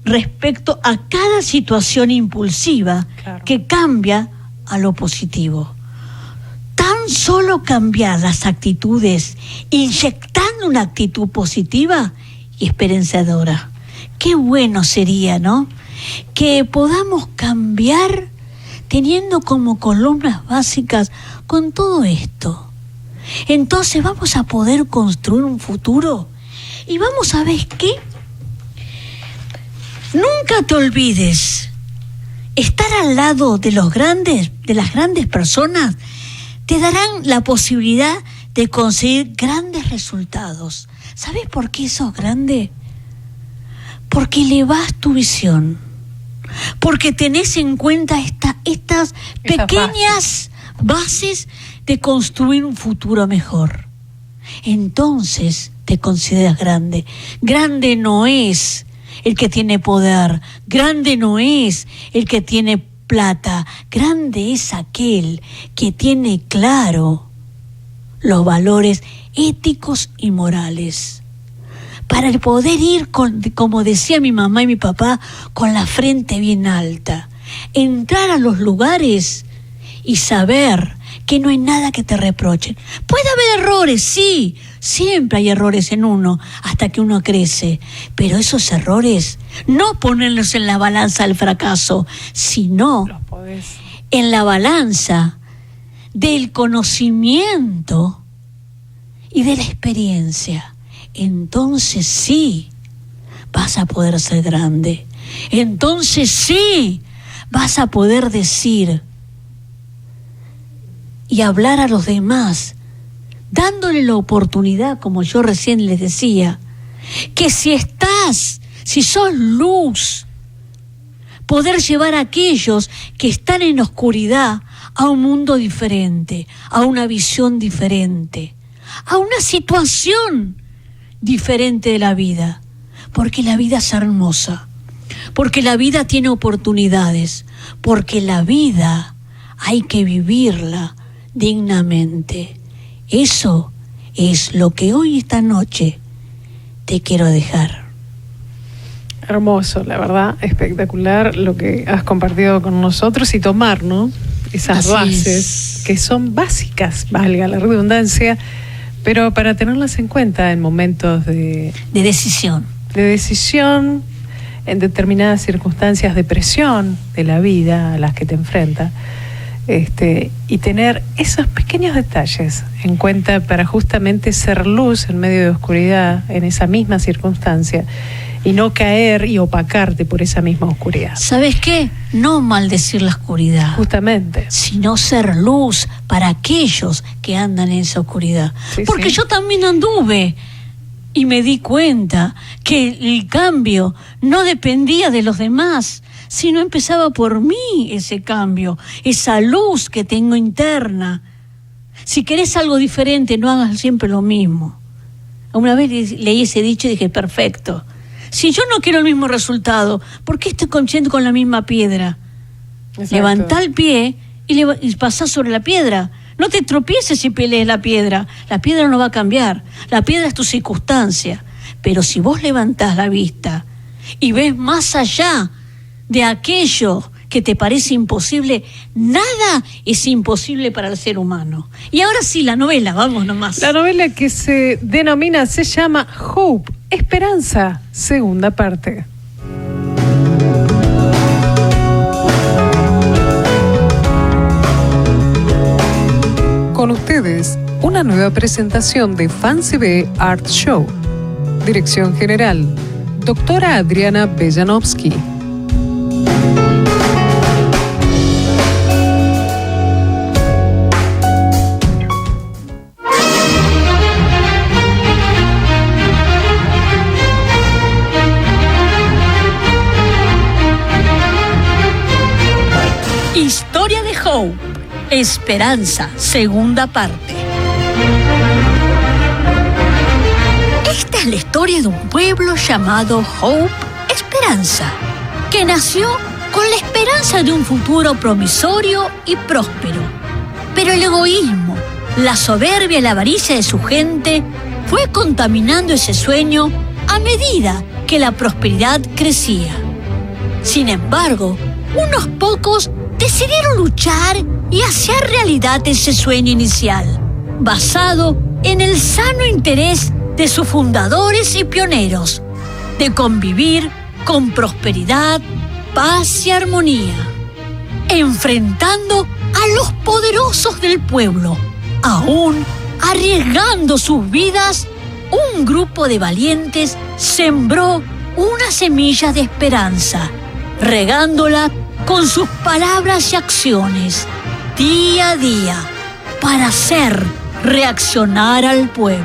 respecto a cada situación impulsiva, claro, que cambia a lo positivo. Tan solo cambiar las actitudes, inyectando una actitud positiva y esperanzadora. Qué bueno sería, ¿no?, que podamos cambiar teniendo como columnas básicas con todo esto. Entonces vamos a poder construir un futuro y vamos a ver qué. Nunca te olvides, estar al lado de las grandes personas te darán la posibilidad de conseguir grandes resultados. ¿Sabes por qué sos grande? Porque elevás tu visión, porque tenés en cuenta estas pequeñas bases de construir un futuro mejor. Entonces te consideras grande. Grande no es el que tiene poder, grande no es el que tiene plata, grande es aquel que tiene claro los valores éticos y morales, para poder ir como decía mi mamá y mi papá, con la frente bien alta, entrar a los lugares y saber que no hay nada que te reprochen. Puede haber errores, sí, siempre hay errores en uno, hasta que uno crece, pero esos errores no ponerlos en la balanza del fracaso, sino en la balanza del conocimiento y de la experiencia. Entonces sí vas a poder ser grande. Entonces sí vas a poder decir y hablar a los demás, dándole la oportunidad, como yo recién les decía, que si sos luz, poder llevar a aquellos que están en oscuridad a un mundo diferente, a una visión diferente, a una situación diferente de la vida, porque la vida es hermosa, porque la vida tiene oportunidades, porque la vida hay que vivirla dignamente. Eso es lo que hoy, esta noche, te quiero dejar. Hermoso, la verdad, espectacular lo que has compartido con nosotros y tomar, ¿no? Esas bases que son básicas, valga la redundancia, pero para tenerlas en cuenta en momentos de decisión. De decisión, en determinadas circunstancias de presión de la vida a las que te enfrentas. Y tener esos pequeños detalles en cuenta para justamente ser luz en medio de oscuridad en esa misma circunstancia y no caer y opacarte por esa misma oscuridad. ¿Sabes qué? No maldecir la oscuridad. Justamente. Sino ser luz para aquellos que andan en esa oscuridad. Sí, porque yo también anduve y me di cuenta que el cambio no dependía de los demás, sino empezaba por mí ese cambio, esa luz que tengo interna. Si querés algo diferente, no hagas siempre lo mismo. Una vez leí ese dicho y dije, perfecto. Si yo no quiero el mismo resultado, ¿por qué estoy consciente con la misma piedra? Exacto. Levantá el pie y pasá sobre la piedra. No te tropieces si pelees la piedra no va a cambiar, la piedra es tu circunstancia. Pero si vos levantás la vista y ves más allá de aquello que te parece imposible, nada es imposible para el ser humano. Y ahora sí, la novela, vamos nomás. La novela que se llama Hope, Esperanza, segunda parte. Con ustedes, una nueva presentación de Fancy B Art Show. Dirección General, Doctora Adriana Bejanovsky. Historia de Hope, Esperanza, segunda parte. Esta es la historia de un pueblo llamado Hope, Esperanza, que nació con la esperanza de un futuro promisorio y próspero. Pero el egoísmo, la soberbia y la avaricia de su gente fue contaminando ese sueño a medida que la prosperidad crecía. Sin embargo, unos pocos decidieron luchar y hacer realidad ese sueño inicial, basado en el sano interés de sus fundadores y pioneros, de convivir con prosperidad, paz y armonía, enfrentando a los poderosos del pueblo. Aún arriesgando sus vidas, un grupo de valientes sembró una semilla de esperanza, regándola con sus palabras y acciones, día a día, para hacer reaccionar al pueblo.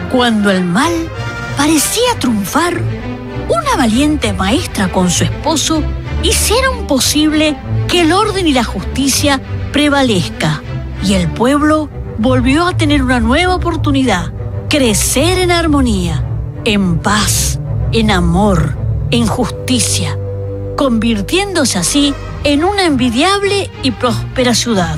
Cuando el mal parecía triunfar, una valiente maestra con su esposo hicieron posible que el orden y la justicia prevalezca, y el pueblo volvió a tener una nueva oportunidad, crecer en armonía, en paz, en amor, en justicia, convirtiéndose así en una envidiable y próspera ciudad.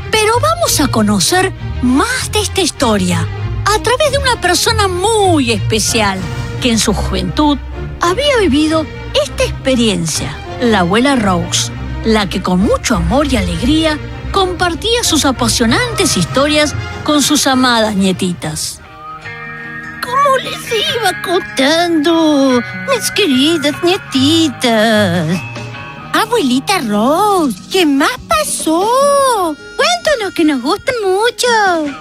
Pero vamos a conocer más de esta historia a través de una persona muy especial que en su juventud había vivido esta experiencia, la abuela Rose, la que con mucho amor y alegría compartía sus apasionantes historias con sus amadas nietitas. Como les iba contando, mis queridas nietitas. Abuelita Rose, ¿qué más pasó? Cuéntanos, que nos gustan mucho.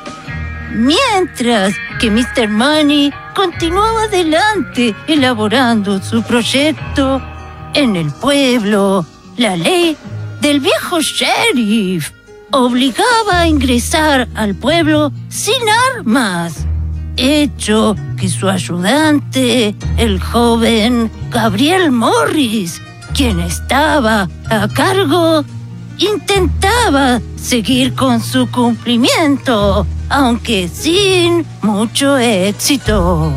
Mientras que Mr. Money continuaba adelante elaborando su proyecto, en el pueblo, la ley del viejo sheriff obligaba a ingresar al pueblo sin armas, hecho que su ayudante, el joven Gabriel Morris, quien estaba a cargo, intentaba seguir con su cumplimiento, aunque sin mucho éxito.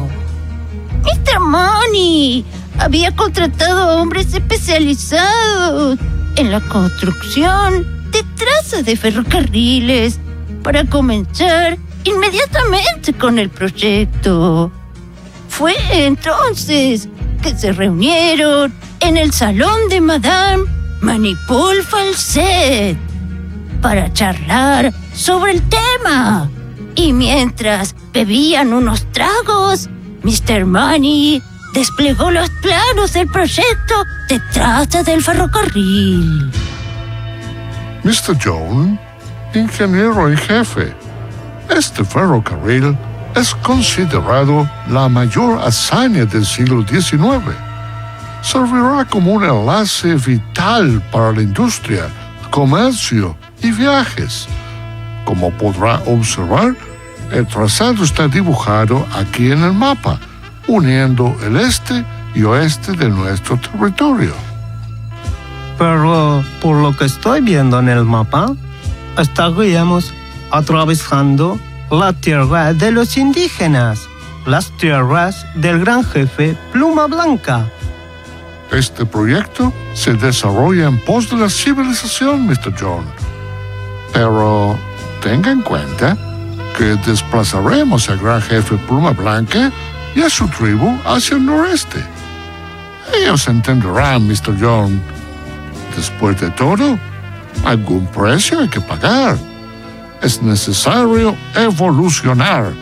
Mr. Money había contratado a hombres especializados en la construcción de trazas de ferrocarriles para comenzar inmediatamente con el proyecto. Fue entonces que se reunieron en el salón de Madame Manipold Falset para charlar sobre el tema. Y mientras bebían unos tragos, Mr. Money desplegó los planos del proyecto de traza del ferrocarril. Mr. John, ingeniero y jefe, este ferrocarril es considerado la mayor hazaña del siglo XIX. Servirá como un enlace vital para la industria, comercio y viajes. Como podrá observar, el trazado está dibujado aquí en el mapa, uniendo el este y oeste de nuestro territorio. Pero por lo que estoy viendo en el mapa, estaríamos atravesando la tierra de los indígenas, las tierras del gran jefe Pluma Blanca. Este proyecto se desarrolla en pos de la civilización, Mr. John. Pero tenga en cuenta que desplazaremos al gran jefe Pluma Blanca y a su tribu hacia el noreste. Ellos entenderán, Mr. John. Después de todo, algún precio hay que pagar. Es necesario evolucionar.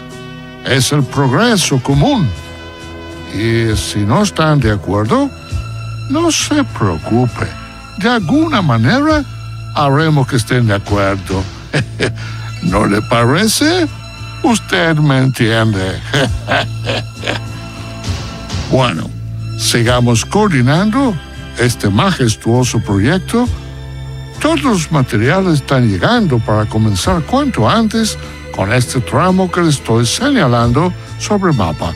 Es el progreso común. Y si no están de acuerdo, no se preocupe. De alguna manera haremos que estén de acuerdo. ¿No le parece? Usted me entiende. Bueno, sigamos coordinando este majestuoso proyecto. Todos los materiales están llegando para comenzar cuanto antes con este tramo que le estoy señalando sobre el mapa.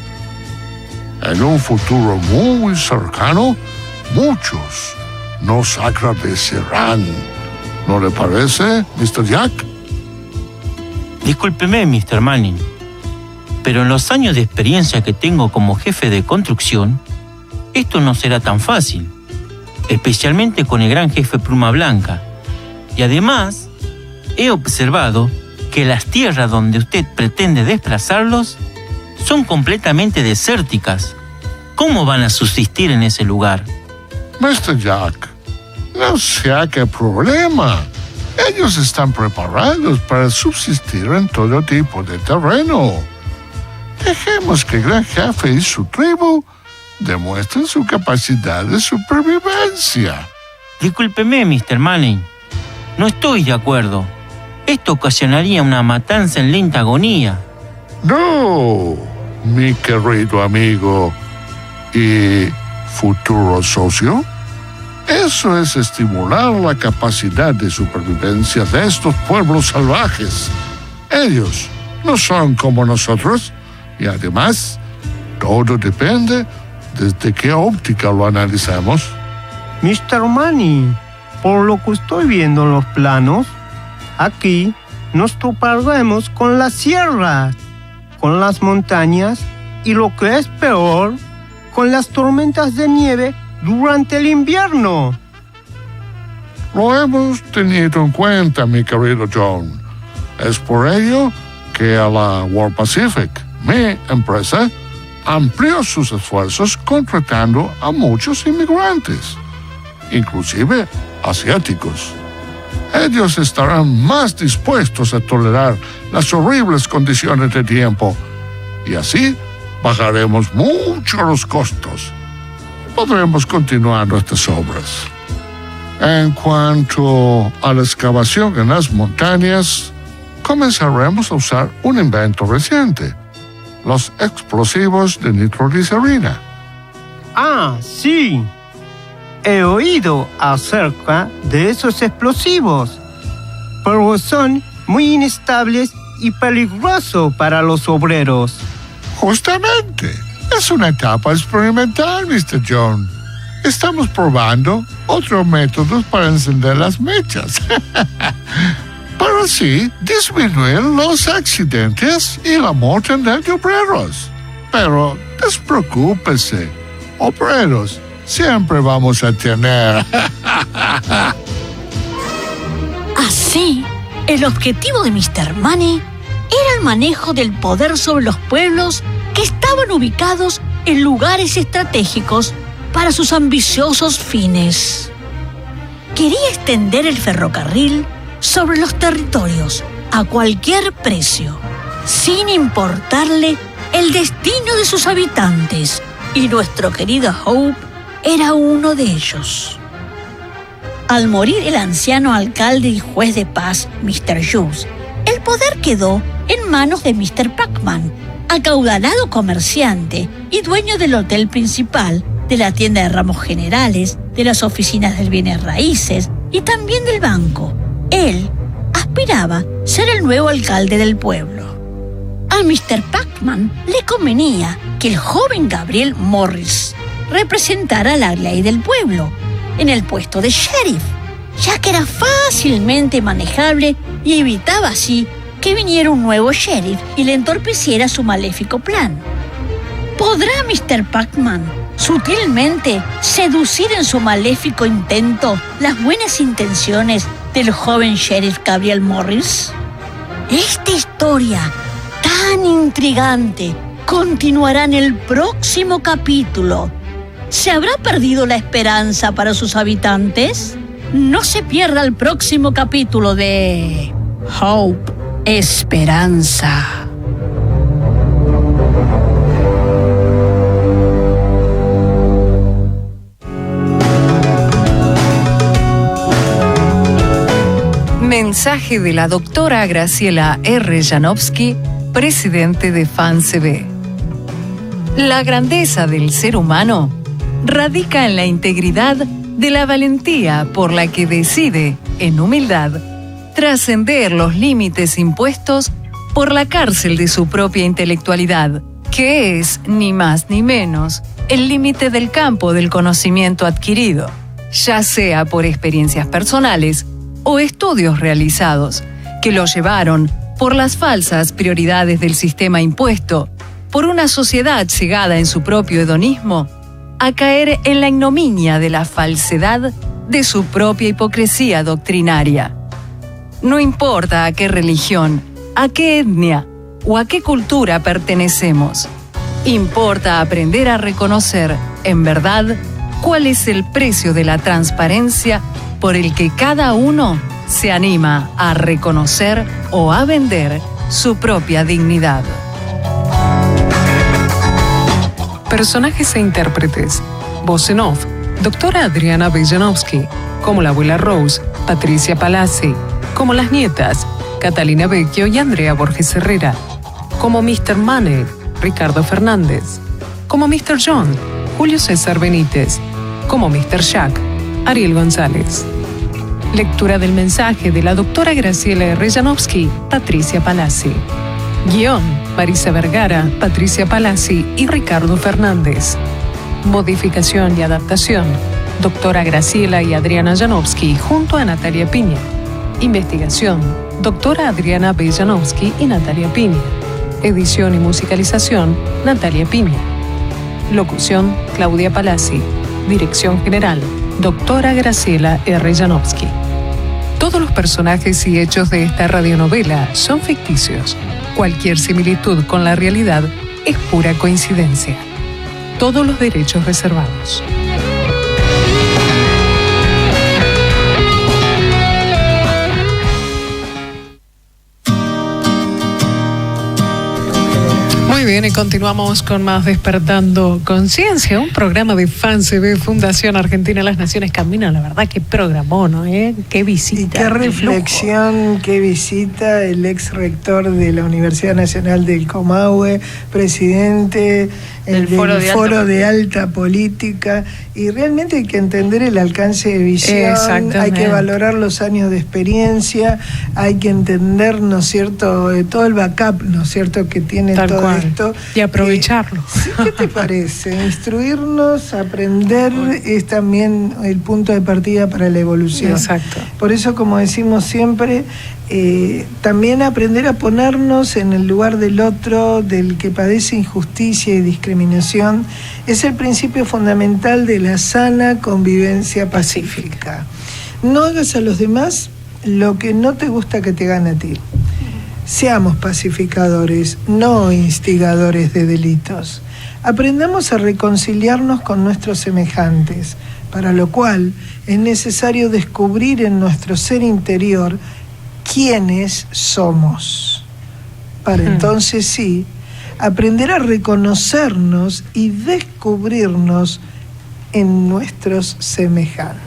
En un futuro muy cercano, muchos nos agradecerán. ¿No le parece, Mr. Jack? Discúlpeme, Mr. Manning, pero en los años de experiencia que tengo como jefe de construcción, esto no será tan fácil, especialmente con el gran jefe Pluma Blanca. Y además, he observado que las tierras donde usted pretende desplazarlos son completamente desérticas. ¿Cómo van a subsistir en ese lugar? Mr. Jack, no se haga problema. Ellos están preparados para subsistir en todo tipo de terreno. Dejemos que el gran jefe y su tribu demuestren su capacidad de supervivencia. Discúlpeme, Mr. Manning. No estoy de acuerdo. Esto ocasionaría una matanza en lenta agonía. No, mi querido amigo y futuro socio. Eso es estimular la capacidad de supervivencia de estos pueblos salvajes. Ellos no son como nosotros y además todo depende desde qué óptica lo analizamos. Mr. Manning, por lo que estoy viendo en los planos, aquí nos toparemos con las sierras, con las montañas y lo que es peor, con las tormentas de nieve durante el invierno. Lo hemos tenido en cuenta, mi querido John. Es por ello que a la World Pacific, mi empresa, amplió sus esfuerzos contratando a muchos inmigrantes, inclusive asiáticos. ellos estarán más dispuestos a tolerar las horribles condiciones de tiempo. Y así bajaremos mucho los costos. Podremos continuar nuestras obras. En cuanto a la excavación en las montañas, comenzaremos a usar un invento reciente: los explosivos de nitroglicerina. Ah, sí. He oído acerca de esos explosivos, pero son muy inestables y peligrosos para los obreros. Justamente. Es una etapa experimental, Mr. John. Estamos probando otros métodos para encender las mechas. Para así disminuir los accidentes y la mortandad de obreros. Pero despreocúpese, obreros siempre vamos a tener. Así, el objetivo de Mr. Money era el manejo del poder sobre los pueblos que estaban ubicados en lugares estratégicos para sus ambiciosos fines. Quería extender el ferrocarril sobre los territorios a cualquier precio, sin importarle el destino de sus habitantes, y nuestro querido Hope era uno de ellos. Al morir el anciano alcalde y juez de paz, Mr. Hughes, el poder quedó en manos de Mr. Pacman, acaudalado comerciante y dueño del hotel principal, de la tienda de ramos generales, de las oficinas del bienes raíces y también del banco. Él aspiraba a ser el nuevo alcalde del pueblo. A Mr. Pacman le convenía que el joven Gabriel Morris representara la ley del pueblo en el puesto de sheriff, ya que era fácilmente manejable y evitaba así que viniera un nuevo sheriff y le entorpeciera su maléfico plan. ¿Podrá Mr. Pacman sutilmente seducir en su maléfico intento las buenas intenciones del joven sheriff Gabriel Morris? Esta historia tan intrigante continuará en el próximo capítulo. ¿Se habrá perdido la esperanza para sus habitantes? No se pierda el próximo capítulo de Hope, Esperanza. Mensaje de la doctora Graciela R. Janowski, presidente de FANCB. La grandeza del ser humano radica en la integridad de la valentía por la que decide, en humildad, trascender los límites impuestos por la cárcel de su propia intelectualidad, que es, ni más ni menos, el límite del campo del conocimiento adquirido, ya sea por experiencias personales o estudios realizados, que lo llevaron, por las falsas prioridades del sistema impuesto, por una sociedad cegada en su propio hedonismo, a caer en la ignominia de la falsedad de su propia hipocresía doctrinaria. No importa a qué religión, a qué etnia o a qué cultura pertenecemos, importa aprender a reconocer, en verdad, cuál es el precio de la transparencia por el que cada uno se anima a reconocer o a vender su propia dignidad. Personajes e intérpretes. Voz en off, doctora Adriana B. Janowski, como la abuela Rose, Patricia Palazzi, como las nietas, Catalina Vecchio y Andrea Borges Herrera, como Mr. Money, Ricardo Fernández, como Mr. John, Julio César Benítez, como Mr. Jack, Ariel González. Lectura del mensaje de la doctora Graciela R. Janowski, Patricia Palazzi. Guión, Marisa Vergara, Patricia Palazzi y Ricardo Fernández. Modificación y adaptación, doctora Graciela y Adriana Janowski junto a Natalia Piña. Investigación, doctora Adriana B. Janowski y Natalia Piña. Edición y musicalización, Natalia Piña. Locución, Claudia Palazzi. Dirección general, doctora Graciela R. Janowski. Todos los personajes y hechos de esta radionovela son ficticios. Cualquier similitud con la realidad es pura coincidencia. Todos los derechos reservados. Muy bien, y continuamos con más Despertando Conciencia, un programa de FanCB, Fundación Argentina de las Naciones Camino. La verdad, qué programón, ¿no? Qué visita. Y qué reflexión, qué visita el ex rector de la Universidad Nacional del Comahue, presidente del Foro de Alta Política. Y realmente hay que entender el alcance de visión, hay que valorar los años de experiencia, hay que entender, ¿no es cierto?, todo el backup, ¿no es cierto?, que tiene Tal todo cual. esto. Y aprovecharlo. ¿Qué te parece? Instruirnos, aprender, es también el punto de partida para la evolución. Exacto. Por eso, como decimos siempre, también aprender a ponernos en el lugar del otro, del que padece injusticia y discriminación, es el principio fundamental de la sana convivencia pacífica. No hagas a los demás lo que no te gusta que te hagan a ti. Seamos pacificadores, no instigadores de delitos. Aprendamos a reconciliarnos con nuestros semejantes, para lo cual es necesario descubrir en nuestro ser interior quiénes somos. Para entonces sí, aprender a reconocernos y descubrirnos en nuestros semejantes.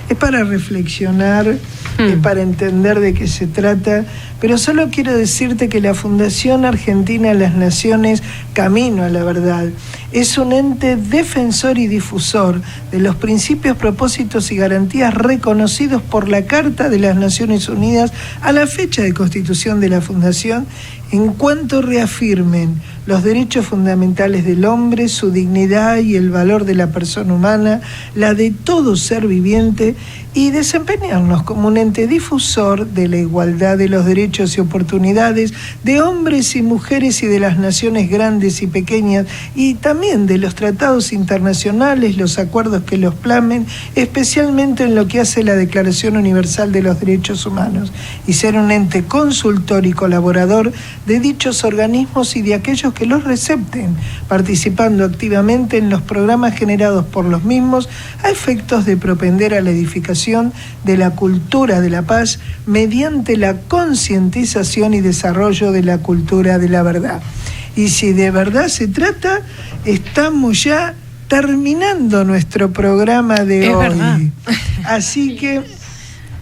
Es para reflexionar, es para entender de qué se trata, pero solo quiero decirte que la Fundación Argentina de las Naciones Camino a la Verdad es un ente defensor y difusor de los principios, propósitos y garantías reconocidos por la Carta de las Naciones Unidas a la fecha de constitución de la Fundación, en cuanto reafirmen los derechos fundamentales del hombre, su dignidad y el valor de la persona humana, la de todo ser viviente, y desempeñarnos como un ente difusor de la igualdad de los derechos y oportunidades de hombres y mujeres y de las naciones grandes y pequeñas, y también de los tratados internacionales, los acuerdos que los plasmen, especialmente en lo que hace la Declaración Universal de los Derechos Humanos, y ser un ente consultor y colaborador de dichos organismos y de aquellos que los recepten, participando activamente en los programas generados por los mismos a efectos de propender a la edificación de la cultura de la paz mediante la concientización y desarrollo de la cultura de la verdad. Y si de verdad se trata, estamos ya terminando nuestro programa de hoy. Verdad. Así que,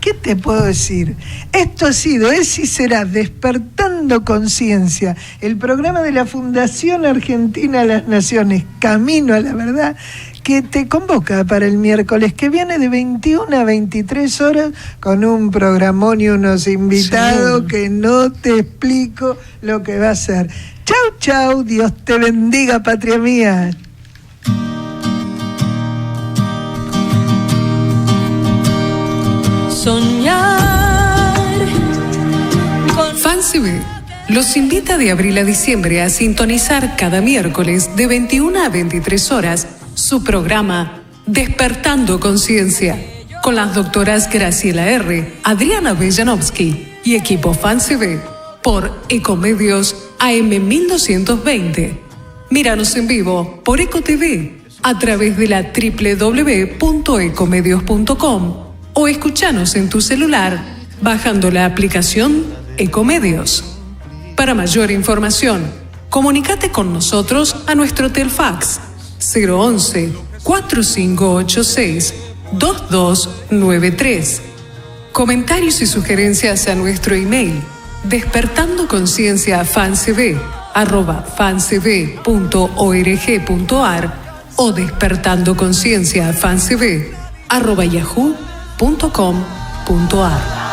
¿qué te puedo decir? Esto ha sido, es y será Despertando Conciencia, el programa de la Fundación Argentina de las Naciones, Camino a la Verdad, que te convoca para el miércoles que viene de 21 a 23 horas con un programón y unos invitados que no te explico lo que va a ser. Chau, chau, Dios te bendiga, patria mía. Soñar con FanCB los invita de abril a diciembre a sintonizar cada miércoles de 21 a 23 horas su programa Despertando Conciencia con las doctoras Graciela R., Adriana Bellanovsky y equipo FanCB por Ecomedios AM 1220. Míranos en vivo por EcoTV a través de la www.ecomedios.com o escuchanos en tu celular bajando la aplicación Ecomedios. Para mayor información, comunícate con nosotros a nuestro Telfax 011-4586-2293. Comentarios y sugerencias a nuestro email despertandoconciencia@fancb.org.ar o despertandoconciencia@fancb@yahoo.com.ar.